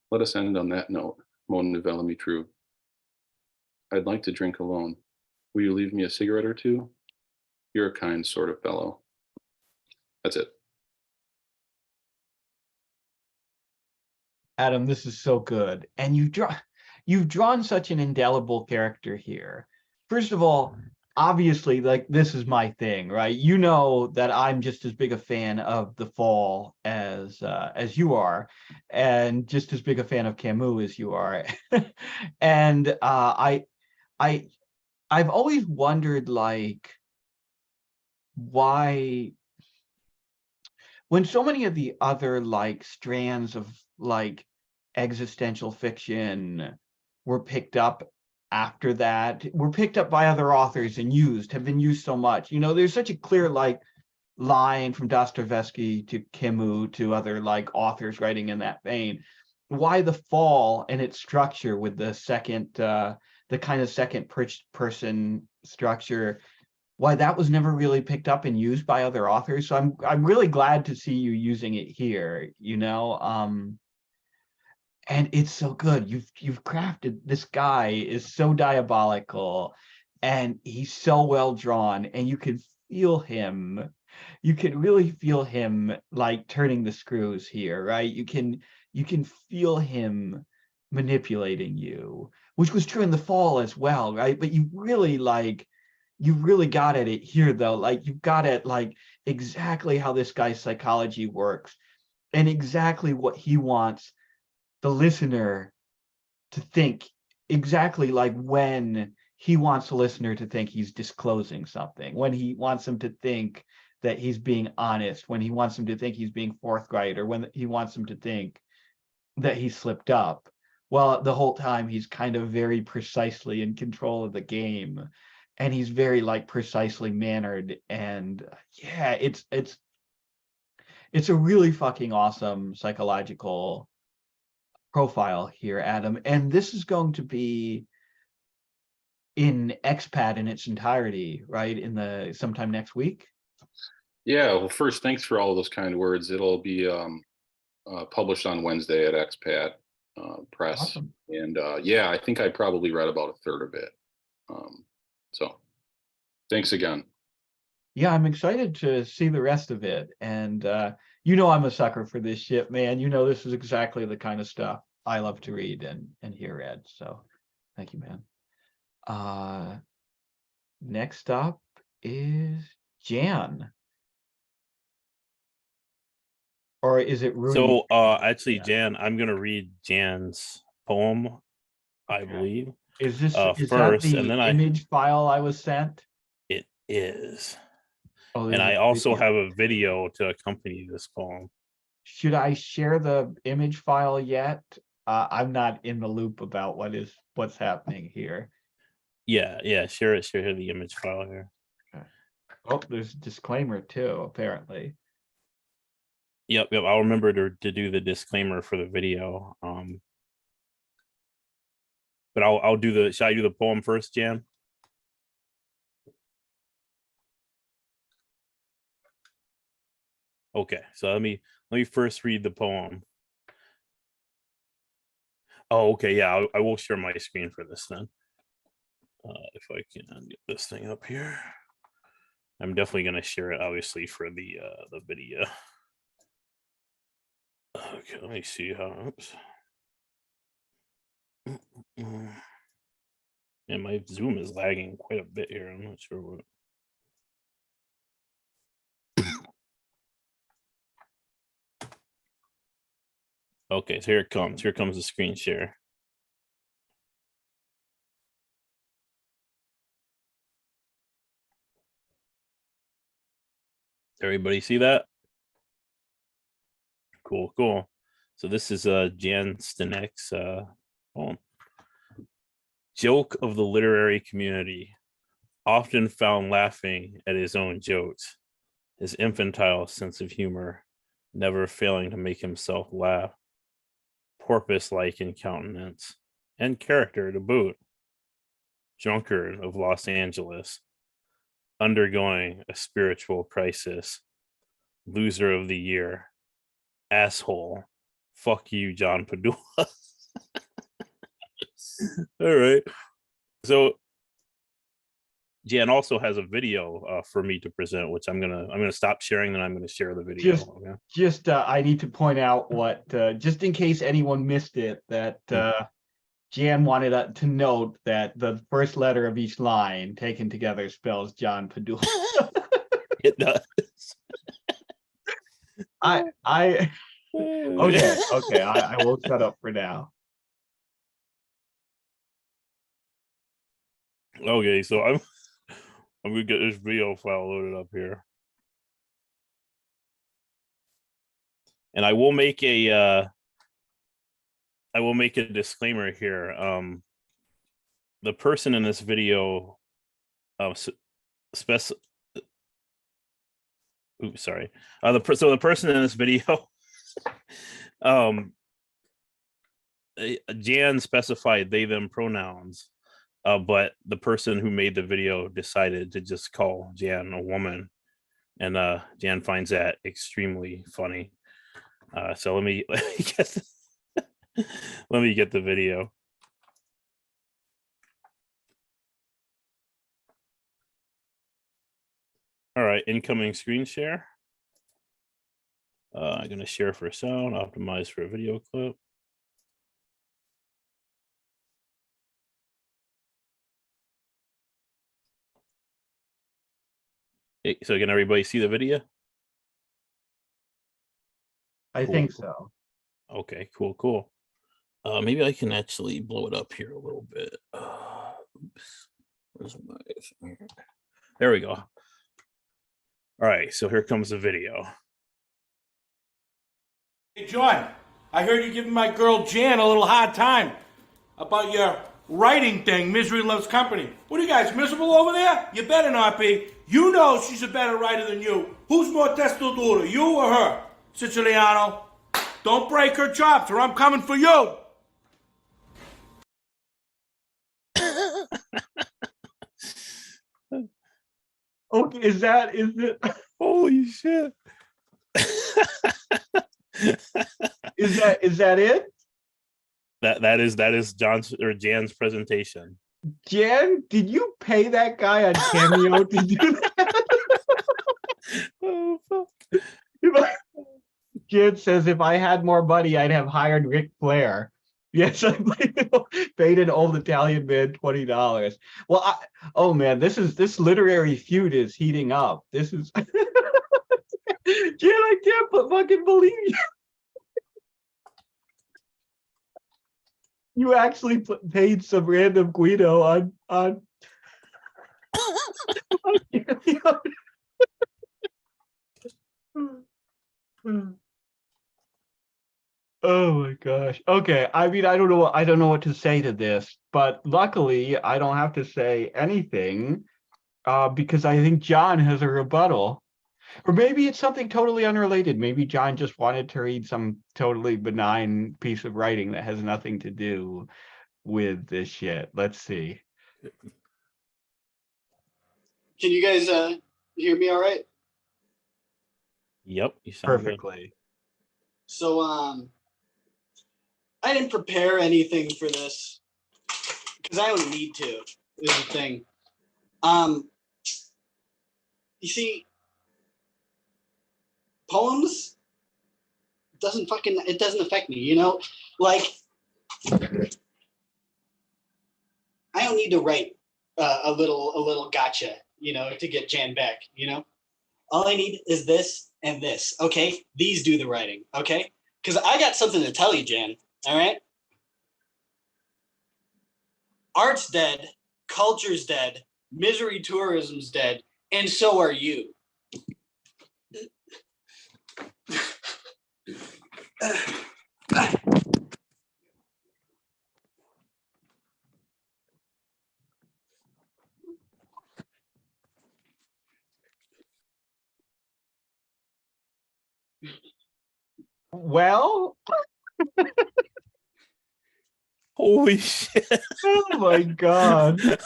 S4: Let us end on that note, mon nouvel ami true. I'd like to drink alone. Will you leave me a cigarette or two? You're a kind sort of fellow. That's it.
S1: Adam, this is so good. And you've drawn such an indelible character here. First of all, obviously, like, this is my thing, right? You know that I'm just as big a fan of The Fall as you are, and just as big a fan of Camus as you are. And I've always wondered, like, why, when so many of the other, like, strands of, like, existential fiction were picked up after that, were picked up by other authors and have been used so much. You know, there's such a clear, like, line from Dostoevsky to Camus to other, like, authors writing in that vein. Why The Fall and its structure with the second, the kind of second person structure, why that was never really picked up and used by other authors. So I'm really glad to see you using it here, you know. And it's so good. You've crafted, this guy is so diabolical and he's so well drawn, and you can feel him. You can really feel him, like, turning the screws here, right? You can feel him manipulating you, which was true in The Fall as well, right? But you really, like, you really got at it here, though. Like, you've got at, like, exactly how this guy's psychology works and exactly what he wants the listener to think, exactly, like, when he wants the listener to think he's disclosing something, when he wants them to think that he's being honest, when he wants them to think he's being forthright, or when he wants them to think that he slipped up. Well, the whole time he's kind of very precisely in control of the game, and he's very, like, precisely mannered. And yeah, it's a really fucking awesome psychological profile here, Adam. And this is going to be in Expat in its entirety, right? In the sometime next week.
S4: Yeah, well, first, thanks for all of those kind words. It'll be published on Wednesday at Expat Press.
S1: Awesome.
S4: And yeah, I think I probably read about a third of it. So thanks again.
S1: Yeah, I'm excited to see the rest of it. And you know, I'm a sucker for this shit, man. You know, this is exactly the kind of stuff I love to read and hear read. So thank you, man. Next up is Jan. Or is it Rudy?
S2: So actually,
S1: Yeah.
S2: Jan, I'm gonna read Jan's poem, I
S1: Okay.
S2: believe.
S1: Is this is that
S2: first,
S1: the
S2: and then
S1: image file I was sent?
S2: it is.
S1: Oh,
S2: And
S1: there's
S2: I
S1: a
S2: also
S1: video.
S2: have a video to accompany this poem.
S1: Should I share the image file yet? I'm not in the loop about what's happening here.
S2: Yeah, share the image file here.
S1: Okay. Oh, there's a disclaimer too, apparently.
S2: Yep. I'll remember to do the disclaimer for the video. But I'll do the. Should I do the poem first, Jan? Okay, so let me first read the poem. Oh, okay, yeah, I will share my screen for this then. If I can get this thing up here, I'm definitely gonna share it, obviously, for the video. Okay, let me see how. Oops. And my Zoom is lagging quite a bit here. I'm not sure what. Okay, so here it comes. Here comes the screen share. Everybody see that? Cool. So this is Jan Stenek's poem. Joke of the literary community, often found laughing at his own jokes, his infantile sense of humor never failing to make himself laugh. Porpoise-like in countenance and character to boot. Drunkard of Los Angeles, undergoing a spiritual crisis, Loser of the year. Asshole. Fuck you, John Padula. All right. So Jan also has a video for me to present, which I'm gonna stop sharing, then I'm gonna share the video.
S1: I need to point out what just in case anyone missed it, that Jan wanted to note that the first letter of each line taken together spells John Padula.
S2: It does.
S1: I will shut up for now.
S2: Okay, so I'm gonna get this video file loaded up here, and I will make a disclaimer here. The person in this video, the person in this video, Jan specified they them pronouns. But the person who made the video decided to just call Jan a woman, and Jan finds that extremely funny. So let me get the video. All right, incoming screen share. I'm gonna share for sound, optimize for a video clip. So can everybody see the video?
S1: I think so.
S2: Okay, cool. Maybe I can actually blow it up here a little bit. Oops. Where's my... There we go. All right, so here comes the video.
S5: Hey, John, I heard you giving my girl Jan a little hard time about your writing thing, Misery Loves Company. What are you guys, miserable over there? You better not be. You know she's a better writer than you. Who's more testo duro, you or her? Siciliano, don't break her chops or I'm coming for you.
S1: Okay, is it?
S2: Holy shit.
S1: Is that it?
S2: That is John's or Jan's presentation.
S1: Jan, did you pay that guy on Cameo to do that?
S2: Oh fuck.
S1: Jan says, if I had more money, I'd have hired Ric Flair. Yes, I paid an old Italian man $20. Well, oh man, this literary feud is heating up. This is Jan, I can't fucking believe you. You actually paid some random Guido on Oh my gosh. Okay. I mean, I don't know what to say to this, but luckily I don't have to say anything because I think John has a rebuttal. Or maybe it's something totally unrelated. Maybe John just wanted to read some totally benign piece of writing that has nothing to do with this shit. Let's see.
S6: Can you guys hear me all right?
S2: Yep, you sound
S1: Perfectly.
S2: Good.
S6: So I didn't prepare anything for this because I don't need to, is the thing. You see, poems it doesn't affect me, you know? Like, I don't need to write a little gotcha, you know, to get Jan back, you know? All I need is this and this, okay? These do the writing, okay? Because I got something to tell you, Jan, all right? Art's dead, culture's dead, misery tourism's dead, and so are you.
S1: Well,
S2: holy shit.
S1: Oh my god. This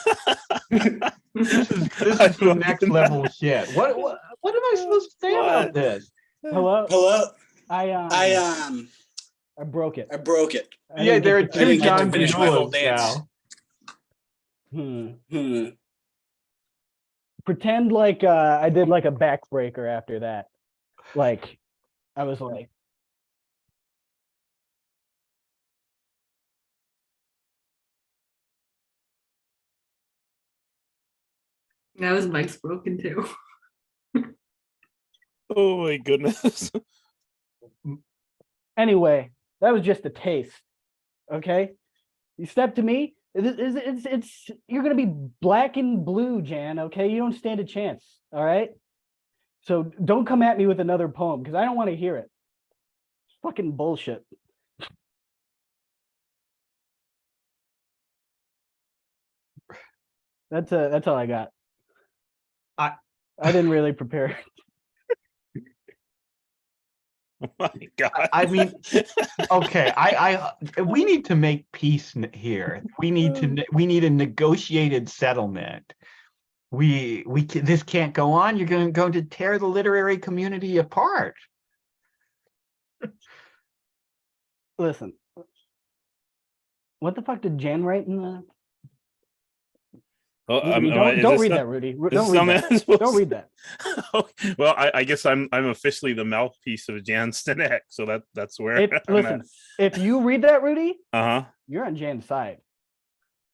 S1: is the next level shit. What am I supposed to say about this?
S7: Hello.
S6: Hello.
S7: I
S6: I
S7: broke it.
S6: broke it.
S7: I
S1: Yeah,
S7: didn't
S1: there are
S7: get to
S1: two
S7: finish my
S1: John
S7: whole
S6: finish
S7: dance.
S6: my whole
S1: Padulas
S6: dance.
S1: now.
S6: Hmm.
S7: Pretend like I did like a backbreaker after that. Like I was like,
S8: Now his mic's broken too.
S2: Oh my goodness.
S7: anyway, that was just a taste. Okay, you step to me. It's you're gonna be black and blue, Jan. Okay, you don't stand a chance. All right. So don't come at me with another poem because I don't want to hear it. It's fucking bullshit. That's all I got.
S1: I
S7: didn't really prepare.
S2: Oh my god.
S1: I mean, okay, we need to make peace here. We need a negotiated settlement. This can't go on. You're going to tear the literary community apart.
S7: Listen, what the fuck did Jan write in the?
S2: Oh,
S7: Rudy, don't read that, Rudy. Don't read that. Don't read that.
S2: Well, I guess I'm officially the mouthpiece of Jan Stanek, so that's where I'm
S7: Listen, if you read that, Rudy,
S2: at.
S7: you're on Jan's side.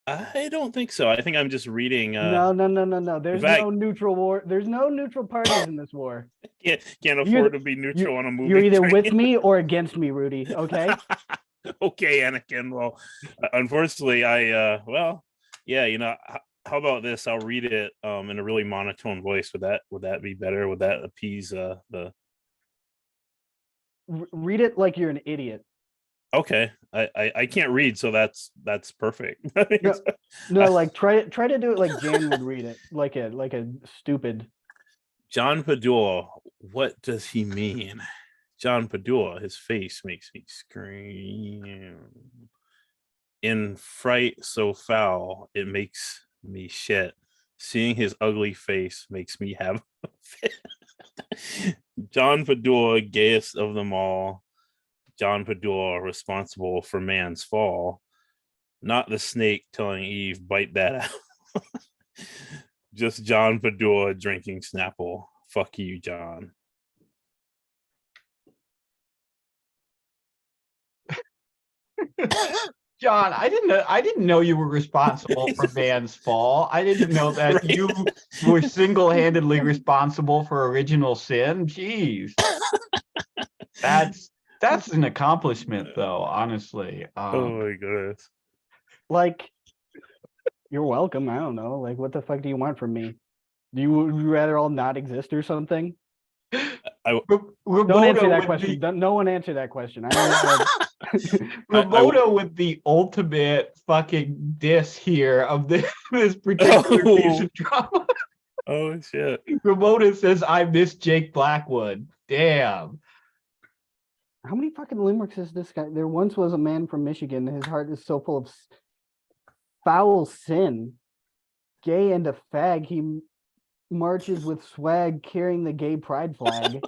S2: I don't think so. I think I'm just reading.
S7: No. There's
S2: fact-
S7: no neutral war. There's no neutral parties in this war.
S2: Can't afford to be neutral on a movie.
S7: You're either
S2: train.
S7: with me or against me, Rudy. Okay.
S2: Okay, Anakin. Well, unfortunately, well, yeah. How about this? I'll read it in a really monotone voice. Would that be better? Would that appease the?
S7: Read it like you're an idiot.
S2: Okay, I can't read, so that's perfect.
S7: No, like try to do it like Jan would read it, like a stupid.
S2: John Padua, what does he mean? John Padua, his face makes me scream. In fright so foul, it makes me shit. Seeing his ugly face makes me have a fit. John Padua, gayest of them all. John Padua, responsible for man's fall. Not the snake telling Eve, bite that out. Just John Padua drinking Snapple. Fuck you, John.
S1: John, I didn't know you were responsible for man's fall. I didn't know that
S2: Right.
S1: you were single-handedly responsible for original sin. Jeez. That's an accomplishment, though, honestly.
S2: Oh my goodness.
S7: Like, you're welcome. I don't know. Like, what the fuck do you want from me? Would you rather all not exist or something? Don't answer that question. No one answer that question. I don't know.
S1: Ramoto with the ultimate fucking diss here of this particular piece of drama.
S2: Oh shit.
S1: Ramoto says, I miss Jake Blackwood. Damn.
S7: How many fucking limericks is this guy? There once was a man from Michigan. His heart is so full of foul sin. Gay and a fag. He marches with swag carrying the gay pride flag.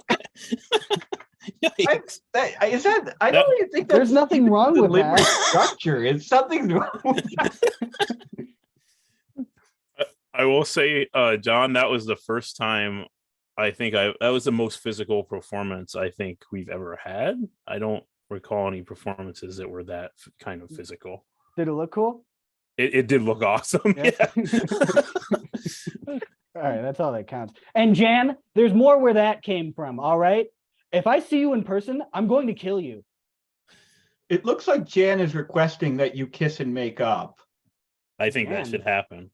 S1: I don't even think
S7: there's nothing wrong with that
S1: structure. It's something wrong with that.
S2: I will say, John, that was the first time that was the most physical performance I think we've ever had. I don't recall any performances that were that kind of physical.
S7: Did it look cool?
S2: It did look awesome. Yeah.
S7: All right, that's all that counts. And Jan, there's more where that came from. All right. If I see you in person, I'm going to kill you.
S1: It looks like Jan is requesting that you kiss and make up.
S2: I think that should happen.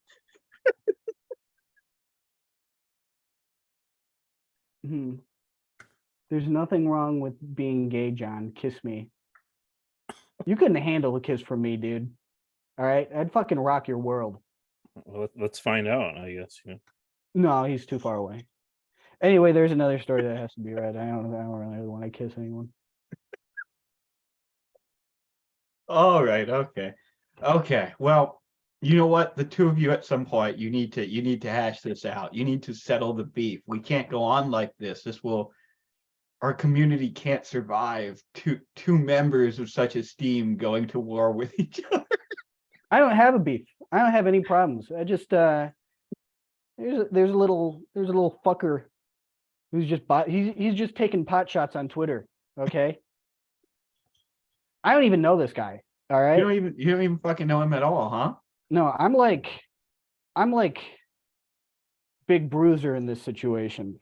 S7: There's nothing wrong with being gay, John. Kiss me. You couldn't handle a kiss from me, dude. All right, I'd fucking rock your world.
S2: Well, let's find out, I guess. Yeah.
S7: No, he's too far away. Anyway, there's another story that has to be read. I don't really want to kiss anyone.
S1: All right. Okay. Well, you know what? The two of you at some point, you need to hash this out. You need to settle the beef. We can't go on like this. our community can't survive two members of such esteem going to war with each other.
S7: I don't have a beef. I don't have any problems. I just there's a little fucker who's just he's just taking pot shots on Twitter. Okay. I don't even know this guy. All right.
S1: You don't even fucking know him at all, huh?
S7: No, I'm like Big Bruiser in this situation.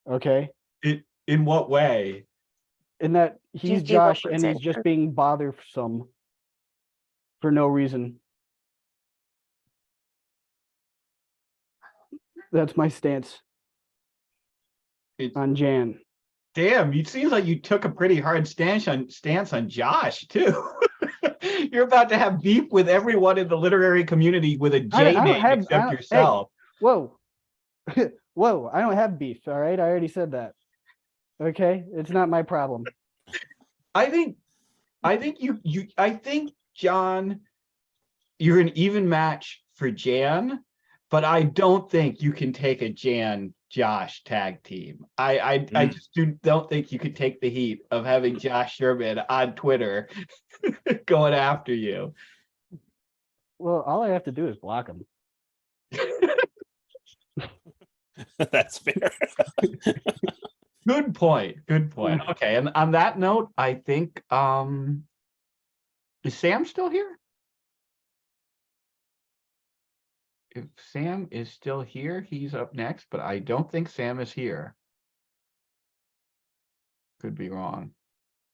S7: Okay.
S1: In what way?
S7: In that he's
S9: GG
S7: Josh and he's just
S9: representation.
S7: being bothersome for no reason. That's my stance
S1: It's,
S7: on Jan.
S1: damn, it seems like you took a pretty hard stance on Josh too. You're about to have beef with everyone in the literary community with a J name except yourself.
S7: Hey, whoa. Whoa, I don't have beef, all right? I already said that. Okay? It's not my problem.
S1: I think John, you're an even match for Jan, but I don't think you can take a Jan Josh tag team. I just don't think you could take the heat of having Josh Sherman on Twitter going after you.
S7: Well, all I have to do is block him.
S2: That's fair.
S1: Good point. Okay, and on that note, I think is Sam still here? If Sam is still here, he's up next, but I don't think Sam is here. Could be wrong.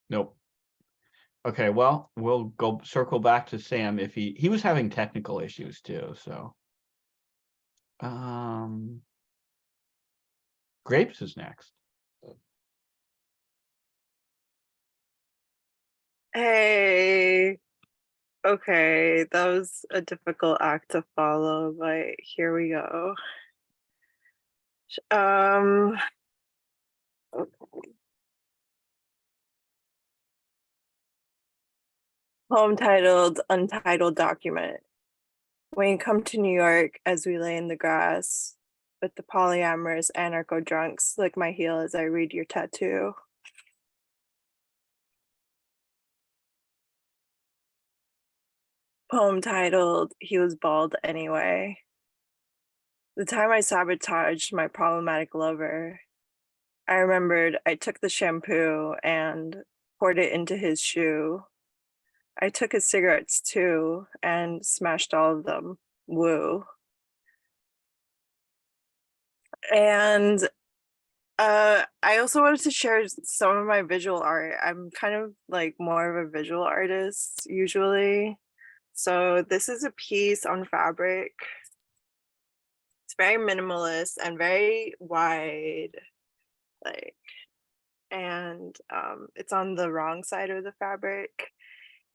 S1: Nope. Okay, well, we'll go circle back to Sam if he was having technical issues too, so. Grapes is next.
S9: Hey. Okay, that was a difficult act to follow, but here we go. Okay. Poem titled Untitled Document. When you come to New York, as we lay in the grass, with the polyamorous anarcho drunks, lick my heel as I read your tattoo. Poem titled He Was Bald Anyway. The time I sabotaged my problematic lover, I remembered I took the shampoo and poured it into his shoe. I took his cigarettes too and smashed all of them. Woo. And I also wanted to share some of my visual art. I'm kind of like more of a visual artist usually. So this is a piece on fabric. It's very minimalist and very wide, like, and it's on the wrong side of the fabric.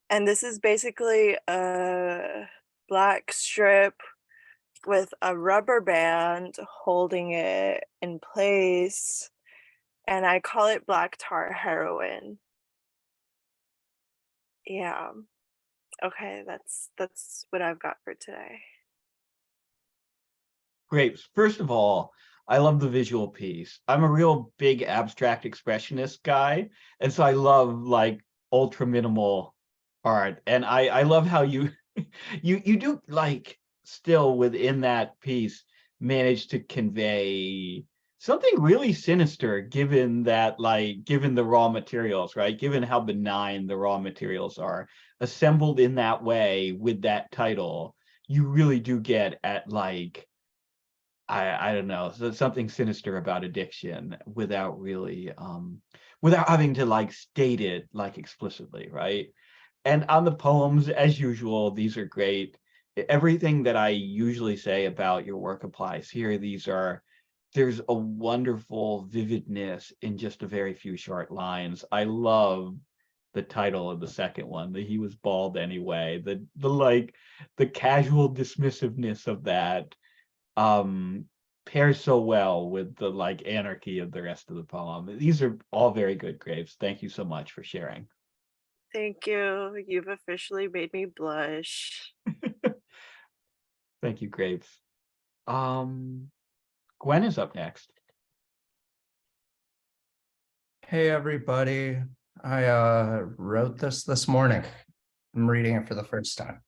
S9: And this is basically a black strip with a rubber band holding it in place. And I call it black tar heroin. Yeah. Okay, that's what I've got for today.
S1: Grapes, first of all, I love the visual piece. I'm a real big abstract expressionist guy, and so I love like ultra minimal art. And I love how you you do like still within that piece manage to convey something really sinister given that given the raw materials, right? Given how benign the raw materials are assembled in that way with that title, you really do get at I don't know, so something sinister about addiction without really without having to state it explicitly, right? And on the poems, as usual, these are great. Everything that I usually say about your work applies here. There's a wonderful vividness in just a very few short lines. I love the title of the second one, that he was bald anyway. The casual dismissiveness of that pairs so well with the anarchy of the rest of the poem. These are all very good, Graves. Thank you so much for sharing.
S9: Thank you. You've officially made me blush.
S1: Thank you, Graves. Gwen is up next.
S10: Hey, everybody. I wrote this morning. I'm reading it for the first time.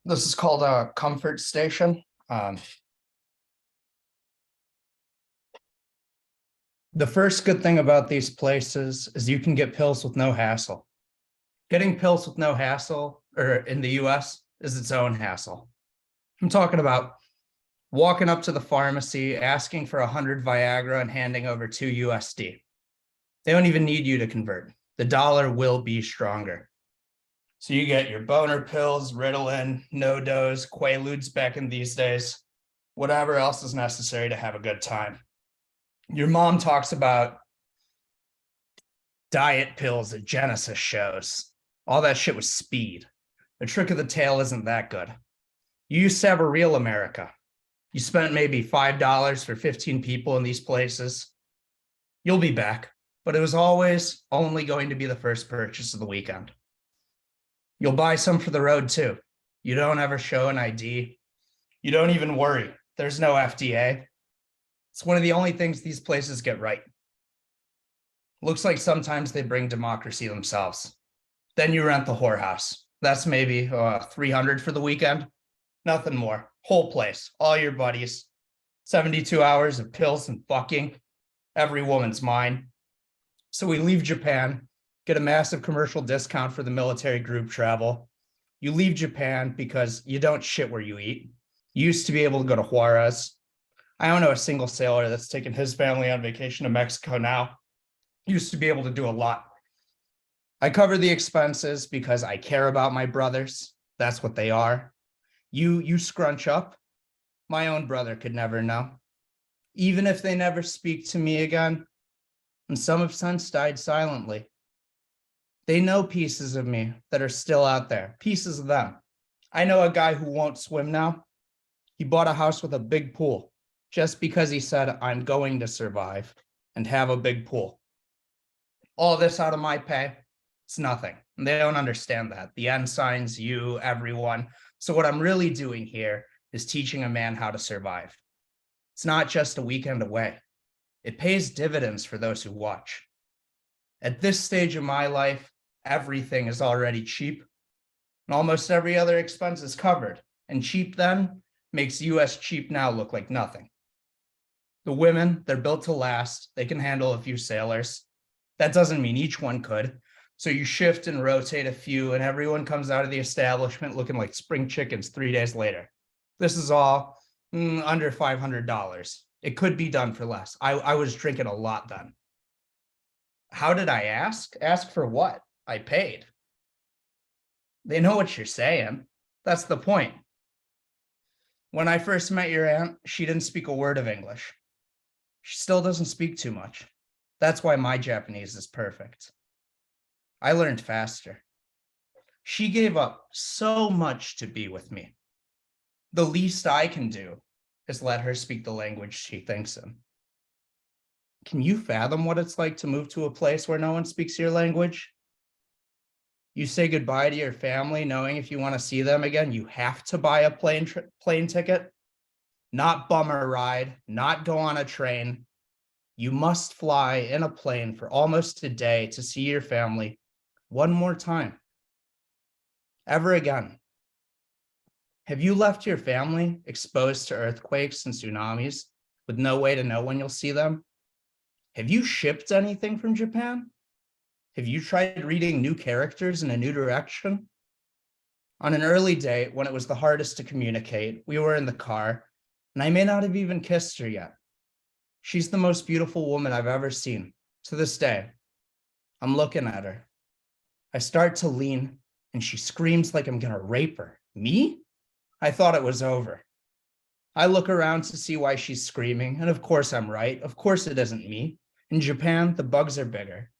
S10: This is called a comfort station. The first good thing about these places is you can get pills with no hassle. Getting pills with no hassle, or in the US, is its own hassle. I'm talking about walking up to the pharmacy, asking for 100 Viagra and handing over 2 USD. They don't even need you to convert. The dollar will be stronger. So you get your boner pills, Ritalin, No-Dose, Quaaludes back in these days, whatever else is necessary to have a good time. Your mom talks about diet pills at Genesis shows. All that shit was speed. The trick of the tail isn't that good. You used to have a real America. You spent maybe $5 for 15 people in these places. You'll be back, but it was always only going to be the first purchase of the weekend. You'll buy some for the road too. You don't ever show an ID. You don't even worry. There's no FDA. It's one of the only things these places get right. Looks like sometimes they bring democracy themselves. Then you rent the whorehouse. That's maybe $300 for the weekend. Nothing more. Whole place, all your buddies. 72 hours of pills and fucking. Every woman's mine. So we leave Japan, get a massive commercial discount for the military group travel. You leave Japan because you don't shit where you eat. You used to be able to go to Juarez. I don't know a single sailor that's taken his family on vacation to Mexico now. Used to be able to do a lot. I cover the expenses because I care about my brothers. That's what they are. You scrunch up. My own brother could never know. Even if they never speak to me again, and some have since died silently. They know pieces of me that are still out there, pieces of them. I know a guy who won't swim now. He bought a house with a big pool just because he said, I'm going to survive and have a big pool. All this out of my pay, it's nothing. And they don't understand that. The ensigns, you, everyone. So what I'm really doing here is teaching a man how to survive. It's not just a weekend away. It pays dividends for those who watch. At this stage of my life, everything is already cheap, and almost every other expense is covered. And cheap then makes US cheap now look like nothing. The women, they're built to last. They can handle a few sailors. That doesn't mean each one could. So you shift and rotate a few, and everyone comes out of the establishment looking like spring chickens 3 days later. This is all under $500. It could be done for less. I was drinking a lot then. How did I ask? Ask for what? I paid. They know what you're saying. That's the point. When I first met your aunt, she didn't speak a word of English. She still doesn't speak too much. That's why my Japanese is perfect. I learned faster. She gave up so much to be with me. The least I can do is let her speak the language she thinks in. Can you fathom what it's like to move to a place where no one speaks your language? You say goodbye to your family, knowing if you want to see them again, you have to buy a plane ticket, not bummer ride, not go on a train. You must fly in a plane for almost a day to see your family one more time. Ever again. Have you left your family exposed to earthquakes and tsunamis with no way to know when you'll see them? Have you shipped anything from Japan? Have you tried reading new characters in a new direction? On an early date, when it was the hardest to communicate, we were in the car, and I may not have even kissed her yet. She's the most beautiful woman I've ever seen, to this day. I'm looking at her. I start to lean, and she screams like I'm gonna rape her. Me? I thought it was over. I look around to see why she's screaming, and of course I'm right. Of course it isn't me. In Japan, the bugs are bigger.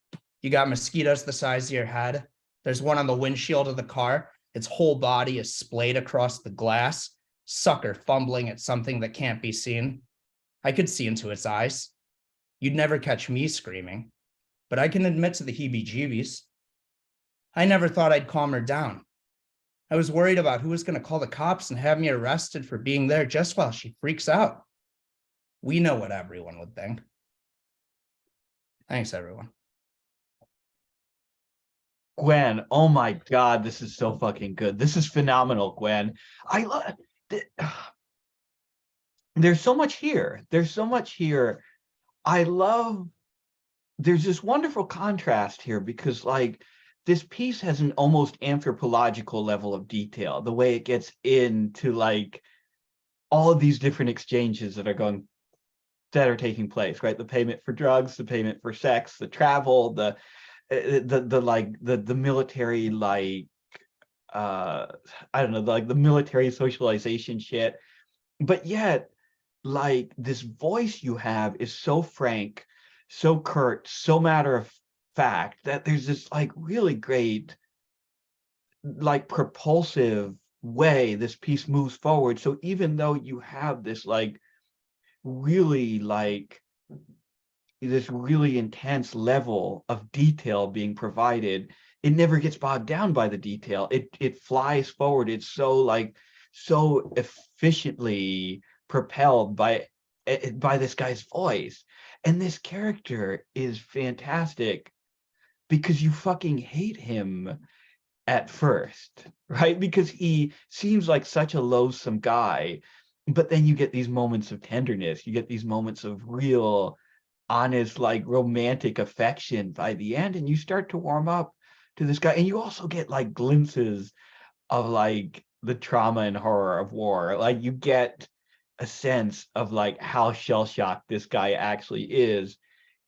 S10: You got mosquitoes the size of your head. There's one on the windshield of the car. Its whole body is splayed across the glass. Sucker fumbling at something that can't be seen. I could see into its eyes. You'd never catch me screaming, but I can admit to the heebie-jeebies. I never thought I'd calm her down. I was worried about who was going to call the cops and have me arrested for being there just while she freaks out. We know what everyone would think. Thanks, everyone.
S1: Gwen, oh my God, this is so fucking good. This is phenomenal, Gwen. I love there's so much here. There's so much here. I love, there's this wonderful contrast here because like this piece has an almost anthropological level of detail, the way it gets into like all of these different exchanges that are taking place, right? The payment for drugs, the payment for sex, the travel, the military, like I don't know, like the military socialization shit. But yet, like this voice you have is so frank, so curt, so matter of fact that there's this like really great, like propulsive way this piece moves forward. So even though you have this like really like this really intense level of detail being provided, it never gets bogged down by the detail. It flies forward. It's so efficiently propelled by this guy's voice. And this character is fantastic because you fucking hate him at first, right? Because he seems like such a loathsome guy, but then you get these moments of tenderness. You get these moments of real, honest, like romantic affection by the end, and you start to warm up to this guy. And you also get like glimpses of like the trauma and horror of war. Like you get a sense of like how shell-shocked this guy actually is,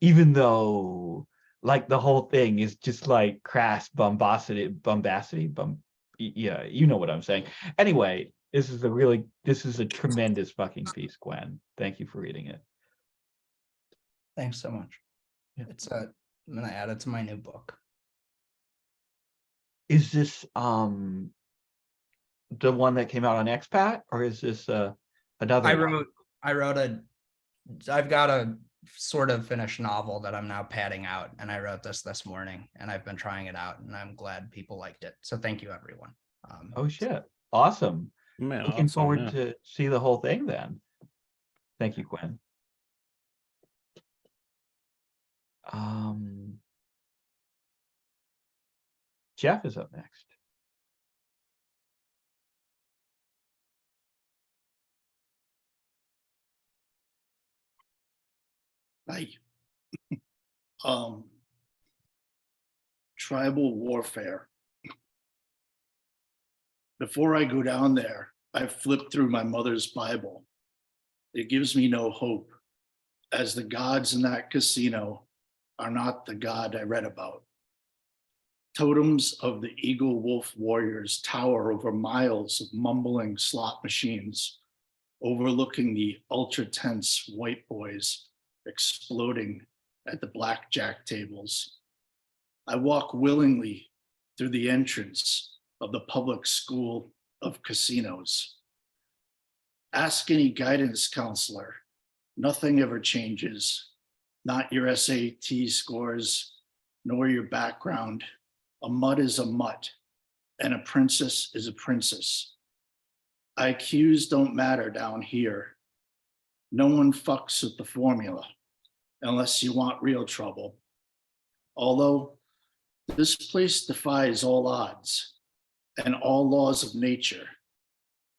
S1: even though like the whole thing is just like crass bombacity, yeah, you know what I'm saying. Anyway, this is a tremendous fucking piece, Gwen. Thank you for reading it.
S10: Thanks so much.
S1: Yeah.
S10: I'm gonna add it to my new book.
S1: Is this the one that came out on Expat, or is this another one?
S10: I've got a sort of finished novel that I'm now padding out, and I wrote this morning, and I've been trying it out, and I'm glad people liked it. So thank you, everyone.
S1: Oh shit. Awesome.
S2: Man,
S1: Looking
S2: awesome,
S1: forward
S2: yeah.
S1: to see the whole thing then. Thank you, Gwen. Jeff is up next.
S11: Hi. Tribal warfare. Before I go down there, I flipped through my mother's Bible. It gives me no hope, as the gods in that casino are not the God I read about. Totems of the Eagle Wolf warriors tower over miles of mumbling slot machines, overlooking the ultra tense white boys exploding at the blackjack tables. I walk willingly through the entrance of the public school of casinos. Ask any guidance counselor. Nothing ever changes. Not your SAT scores, nor your background. A mutt is a mutt, and a princess is a princess. IQs don't matter down here. No one fucks with the formula unless you want real trouble. Although this place defies all odds and all laws of nature.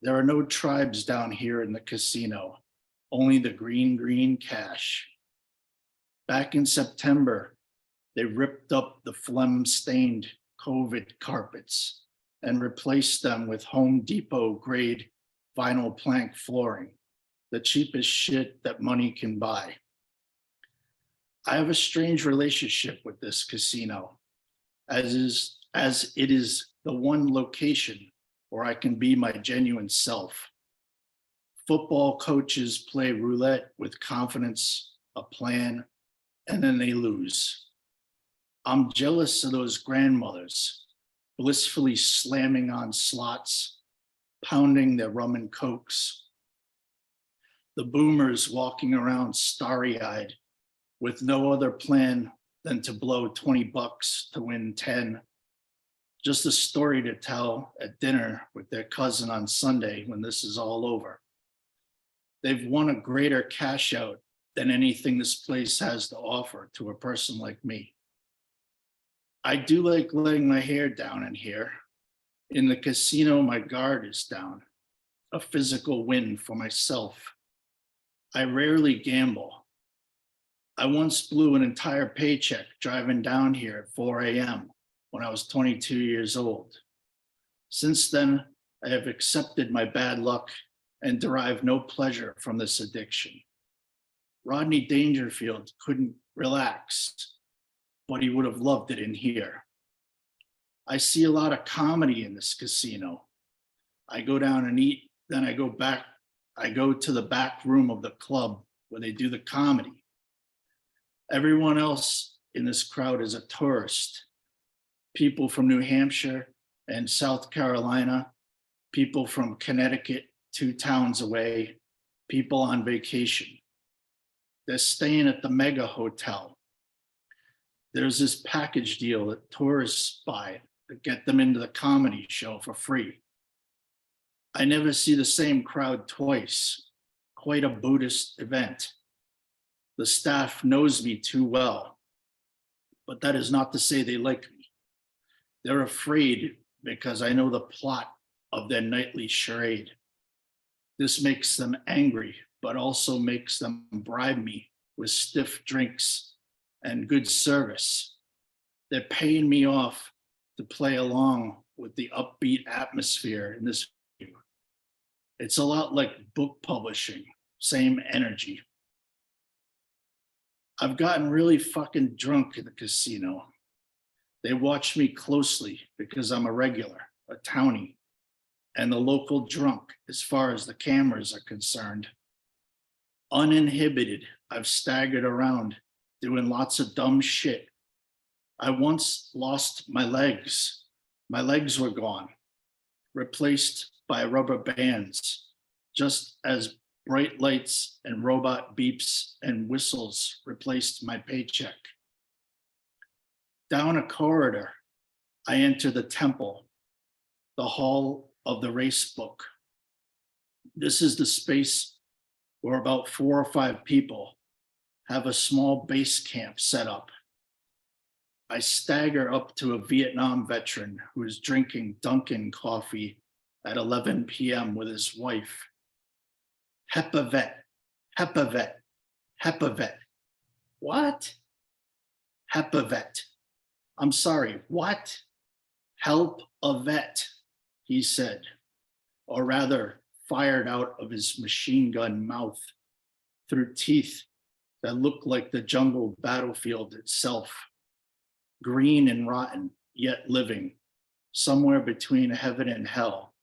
S11: There are no tribes down here in the casino, only the green cash. Back in September, they ripped up the phlegm-stained COVID carpets and replaced them with Home Depot grade vinyl plank flooring, the cheapest shit that money can buy. I have a strange relationship with this casino, as it is the one location where I can be my genuine self. Football coaches play roulette with confidence, a plan, and then they lose. I'm jealous of those grandmothers blissfully slamming on slots, pounding their rum and cokes. The boomers walking around starry-eyed with no other plan than to blow 20 bucks to win 10. Just a story to tell at dinner with their cousin on Sunday when this is all over. They've won a greater cash out than anything this place has to offer to a person like me. I do like letting my hair down in here. In the casino, my guard is down, a physical win for myself. I rarely gamble. I once blew an entire paycheck driving down here at 4 a.m. when I was 22 years old. Since then, I have accepted my bad luck and derive no pleasure from this addiction. Rodney Dangerfield couldn't relax, but he would have loved it in here. I see a lot of comedy in this casino. I go down and eat, then I go to the back room of the club where they do the comedy. Everyone else in this crowd is a tourist. People from New Hampshire and South Carolina, people from Connecticut, 2 towns away, people on vacation. They're staying at the Mega Hotel. There's this package deal that tourists buy to get them into the comedy show for free. I never see the same crowd twice. Quite a Buddhist event. The staff knows me too well, but that is not to say they like me. They're afraid because I know the plot of their nightly charade. This makes them angry, but also makes them bribe me with stiff drinks and good service. They're paying me off to play along with the upbeat atmosphere in this venue. It's a lot like book publishing, same energy. I've gotten really fucking drunk in the casino. They watch me closely because I'm a regular, a townie, and the local drunk as far as the cameras are concerned. Uninhibited, I've staggered around doing lots of dumb shit. I once lost my legs. My legs were gone, replaced by rubber bands, just as bright lights and robot beeps and whistles replaced my paycheck. Down a corridor, I enter the temple, the hall of the race book. This is the space where about 4 or 5 people have a small base camp set up. I stagger up to a Vietnam veteran who is drinking Dunkin' coffee at 11 p.m. with his wife. Hepavet, Hepavet, Hepavet. What? Hepavet. I'm sorry, what? Help a vet, he said, or rather fired out of his machine gun mouth through teeth that looked like the jungle battlefield itself, green and rotten, yet living, somewhere between heaven and hell.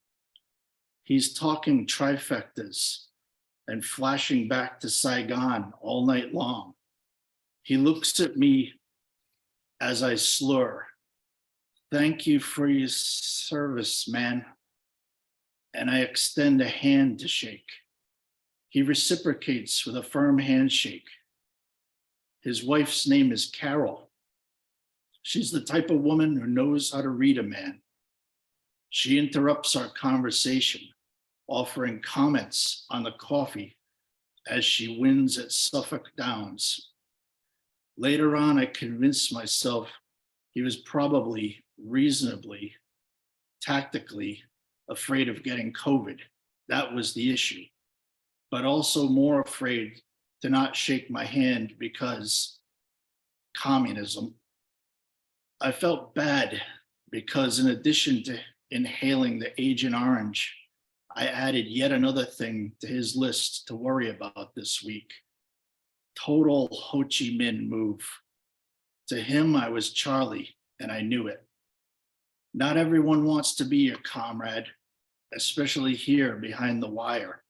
S11: He's talking trifectas and flashing back to Saigon all night long. He looks at me as I slur, "Thank you for your service, man." And I extend a hand to shake. He reciprocates with a firm handshake. His wife's name is Carol. She's the type of woman who knows how to read a man. She interrupts our conversation, offering comments on the coffee as she wins at Suffolk Downs. Later on, I convinced myself he was probably reasonably, tactically afraid of getting COVID. That was the issue, but also more afraid to not shake my hand because communism. I felt bad because in addition to inhaling the Agent Orange, I added yet another thing to his list to worry about this week. Total Ho Chi Minh move. To him, I was Charlie, and I knew it. Not everyone wants to be your comrade, especially here behind the wire.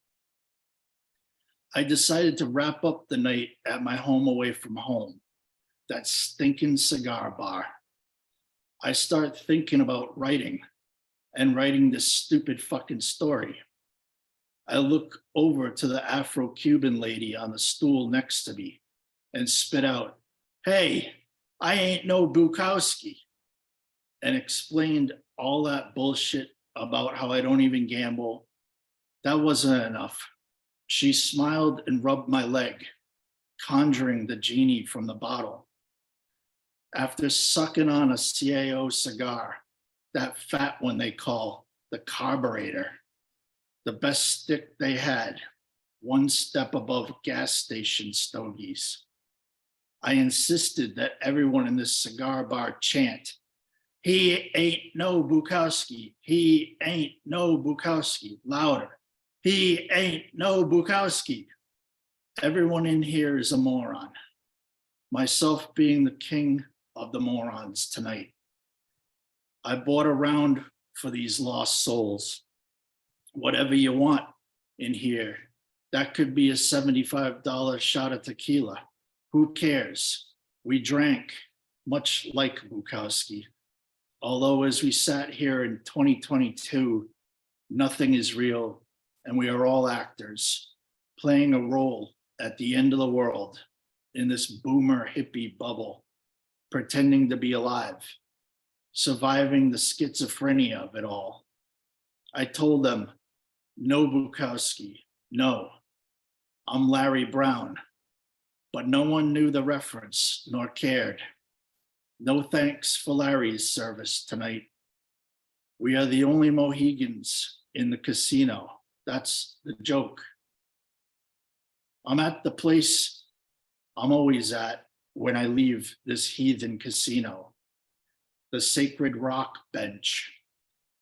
S11: I decided to wrap up the night at my home away from home, that stinking cigar bar. I start thinking about writing and writing this stupid fucking story. I look over to the Afro-Cuban lady on the stool next to me and spit out, "Hey, I ain't no Bukowski," and explained all that bullshit about how I don't even gamble. That wasn't enough. She smiled and rubbed my leg, conjuring the genie from the bottle. After sucking on a CAO cigar, that fat one they call the carburetor, the best stick they had, one step above gas station stogies. I insisted that everyone in this cigar bar chant, "He ain't no Bukowski, he ain't no Bukowski," louder. "He ain't no Bukowski." Everyone in here is a moron, myself being the king of the morons tonight. I bought a round for these lost souls. Whatever you want in here. That could be a $75 shot of tequila. Who cares? We drank, much like Bukowski. Although as we sat here in 2022, nothing is real and we are all actors playing a role at the end of the world in this boomer hippie bubble, pretending to be alive, surviving the schizophrenia of it all. I told them, no Bukowski, no, I'm Larry Brown, but no one knew the reference nor cared. No thanks for Larry's service tonight. We are the only Mohegans in the casino. That's the joke. I'm at the place I'm always at when I leave this heathen casino, the Sacred Rock bench,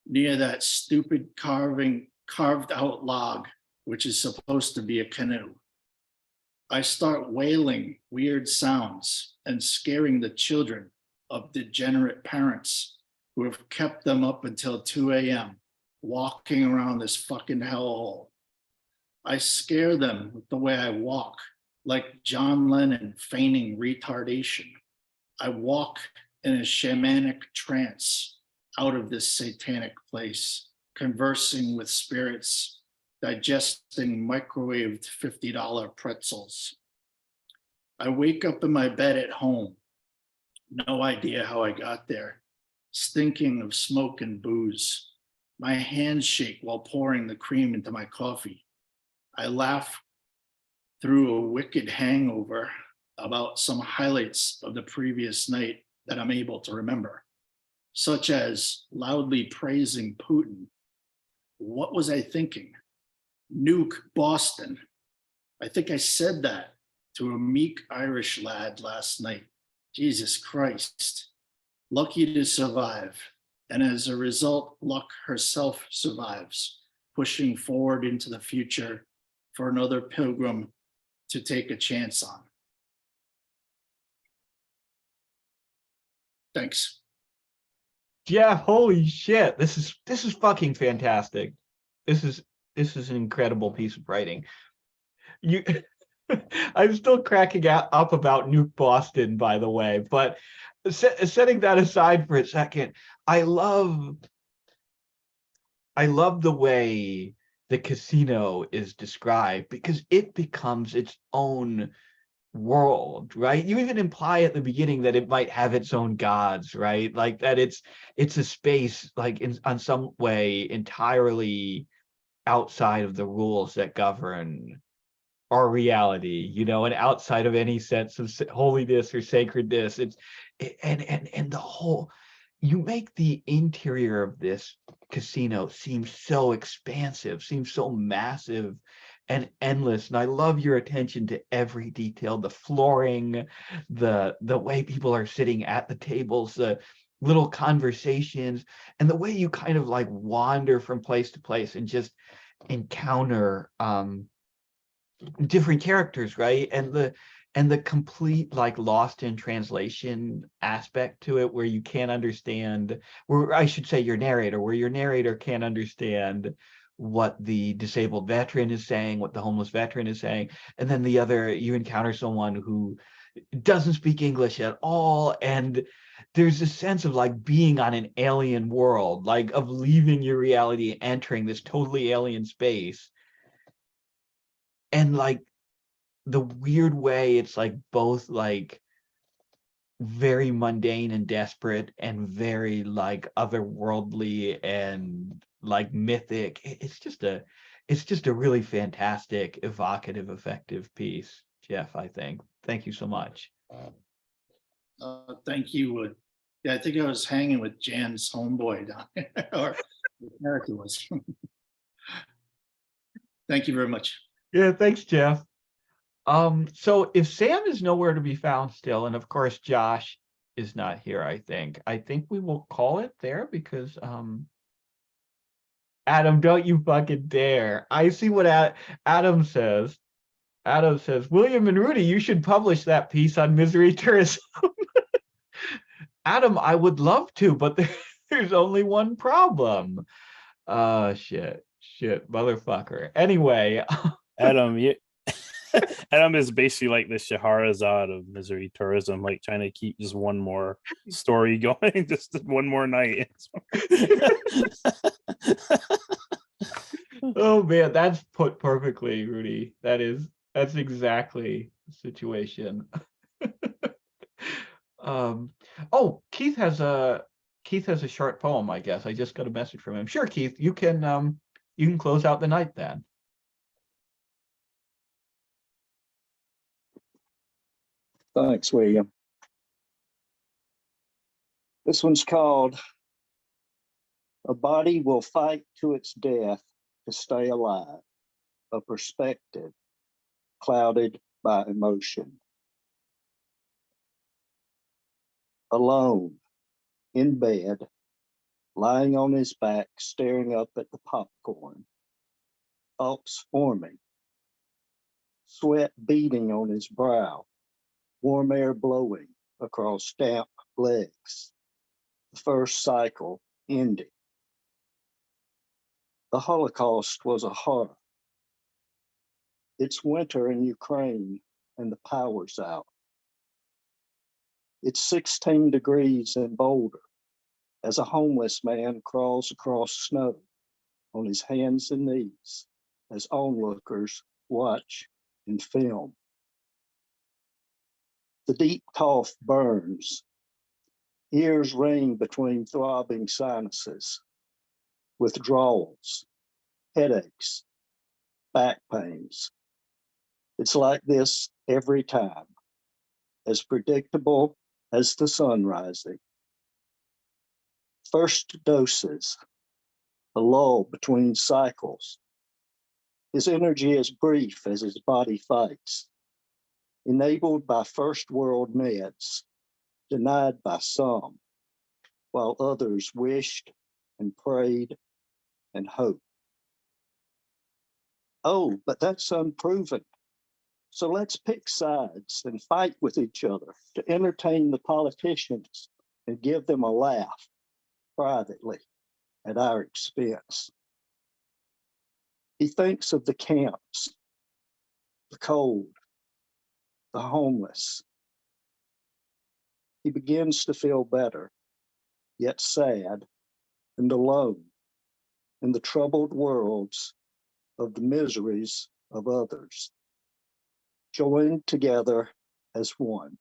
S11: near that stupid carved out log, which is supposed to be a canoe. I start wailing weird sounds and scaring the children of degenerate parents who have kept them up until 2 a.m. walking around this fucking hellhole. I scare them with the way I walk, like John Lennon feigning retardation. I walk in a shamanic trance out of this satanic place, conversing with spirits, digesting microwaved $50 pretzels. I wake up in my bed at home, no idea how I got there, stinking of smoke and booze. My hands shake while pouring the cream into my coffee. I laugh through a wicked hangover about some highlights of the previous night that I'm able to remember, such as loudly praising Putin. What was I thinking? Nuke Boston. I think I said that to a meek Irish lad last night. Jesus Christ. Lucky to survive. And as a result, luck herself survives, pushing forward into the future for another pilgrim to take a chance on. Thanks.
S1: Yeah, holy shit. This is fucking fantastic. This is an incredible piece of writing. You I'm still cracking up about Nuke Boston, by the way, but setting that aside for a second, I love the way the casino is described because it becomes its own world, right? You even imply at the beginning that it might have its own gods, right? Like that it's a space like on some way entirely outside of the rules that govern our reality, and outside of any sense of holiness or sacredness. And the whole, you make the interior of this casino seem so expansive, seem so massive and endless. And I love your attention to every detail, the flooring, the way people are sitting at the tables, the little conversations, and the way you kind of like wander from place to place and just encounter different characters, right? And the complete like lost in translation aspect to it, where you can't understand, where I should say your narrator can't understand what the disabled veteran is saying, what the homeless veteran is saying, and then you encounter someone who doesn't speak English at all, and there's a sense of like being on an alien world, like of leaving your reality, entering this totally alien space. And like the weird way it's like both like very mundane and desperate and very like otherworldly and like mythic. It's it's just a really fantastic, evocative, effective piece, Jeff, I think. Thank you so much.
S11: Thank you. Yeah, I think I was hanging with Jan's homeboy down there, or Erica was. Thank you very much.
S1: Yeah, thanks, Jeff. So if Sam is nowhere to be found still, and of course Josh is not here, I think we will call it there because Adam, don't you fucking dare. I see what Adam says. Adam says, William and Rudy, you should publish that piece on misery tourism. Adam, I would love to, but there's only one problem. Shit, motherfucker. Anyway.
S2: Adam, Adam is basically like the Shahrazad of misery tourism, like trying to keep just one more story going, just one more night.
S1: Oh man, that's put perfectly, Rudy. That's exactly the situation. Oh, Keith has a short poem, I guess. I just got a message from him. Sure, Keith, you can close out the night then.
S12: Thanks, William. This one's called A Body Will Fight to Its Death to Stay Alive, a Perspective Clouded by Emotion. Alone, in bed, lying on his back, staring up at the popcorn, thoughts forming, sweat beading on his brow, warm air blowing across damp legs, the first cycle ending. The Holocaust was a horror. It's winter in Ukraine and the power's out. It's 16 degrees in Boulder as a homeless man crawls across snow on his hands and knees as onlookers watch and film. The deep cough burns. Ears ring between throbbing sinuses. Withdrawals, headaches, back pains. It's like this every time, as predictable as the sun rising. First doses, a lull between cycles. His energy is brief as his body fights, enabled by first world meds, denied by some, while others wished and prayed and hoped. Oh, but that's unproven. So let's pick sides and fight with each other to entertain the politicians and give them a laugh privately at our expense. He thinks of the camps, the cold, the homeless. He begins to feel better, yet sad and alone in the troubled worlds of the miseries of others, joined together as one,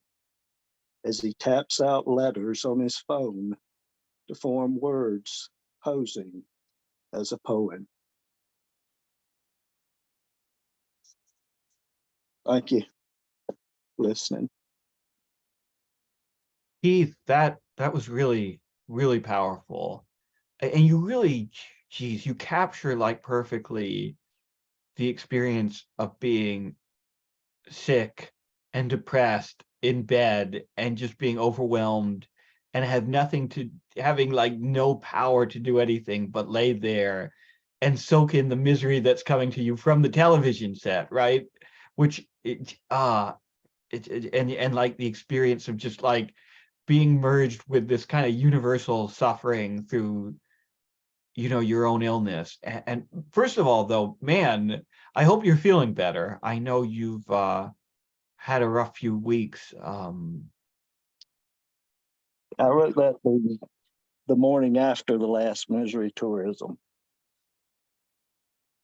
S12: as he taps out letters on his phone to form words posing as a poem. Thank you for listening.
S1: Keith, that was really, really powerful. And you really, geez, you capture like perfectly the experience of being sick and depressed in bed and just being overwhelmed and having like no power to do anything but lay there and soak in the misery that's coming to you from the television set, right? Which and like the experience of just like being merged with this kind of universal suffering through, your own illness. And first of all, though, man, I hope you're feeling better. I know you've had a rough few weeks.
S12: I wrote that the morning after the last misery tourism.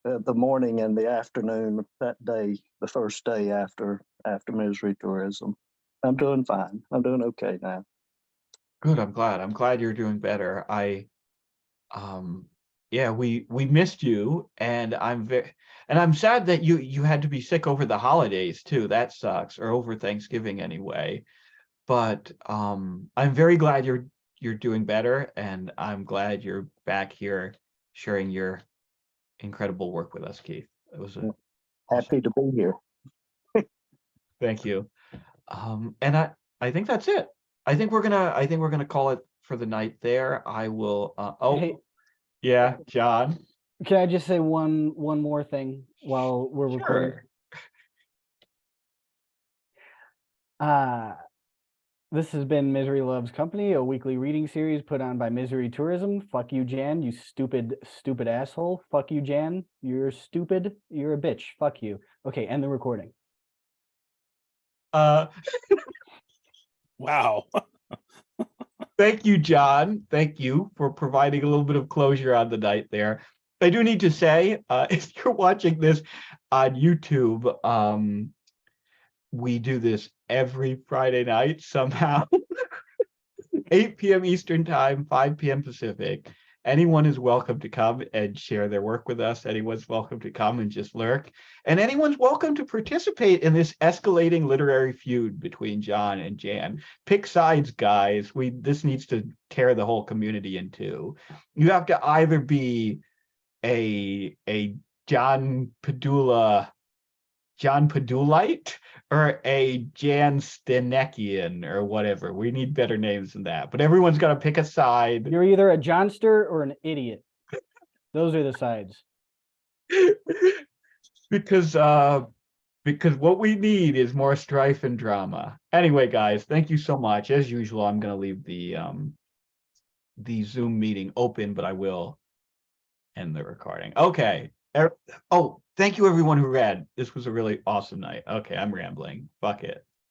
S12: The morning and the afternoon that day, the first day after misery tourism. I'm doing fine. I'm doing okay now.
S1: Good. I'm glad you're doing better. yeah, we missed you, and I'm sad that you had to be sick over the holidays too. That sucks, or over Thanksgiving anyway. But I'm very glad you're doing better, and I'm glad you're back here sharing your incredible work with us, Keith. It was a
S12: Happy to be here.
S1: thank you. And I think that's it. I think we're gonna call it for the night there. I will
S7: Hey,
S1: yeah, John.
S7: can I just say one more thing while we're recording?
S1: Sure.
S7: This has been Misery Loves Company, a weekly reading series put on by Misery Tourism. Fuck you, Jan, you stupid asshole. Fuck you, Jan. You're stupid. You're a bitch. Fuck you. Okay, end the recording.
S2: Wow.
S1: Thank you, John. Thank you for providing a little bit of closure on the night there. I do need to say, if you're watching this on YouTube, we do this every Friday night somehow. 8 p.m. Eastern Time, 5 p.m. Pacific. Anyone is welcome to come and share their work with us. Anyone's welcome to come and just lurk. And anyone's welcome to participate in this escalating literary feud between John and Jan. Pick sides, guys. This needs to tear the whole community in two. You have to either be a John Padulite or a Jan Stenekian or whatever. We need better names than that. But everyone's got to pick a side.
S7: You're either a Johnster or an idiot. Those are the sides.
S1: because what we need is more strife and drama. Anyway, guys, thank you so much. As usual, I'm going to leave the Zoom meeting open, but I will end the recording. Okay. Oh, thank you everyone who read. This was a really awesome night. Okay, I'm rambling. Fuck it.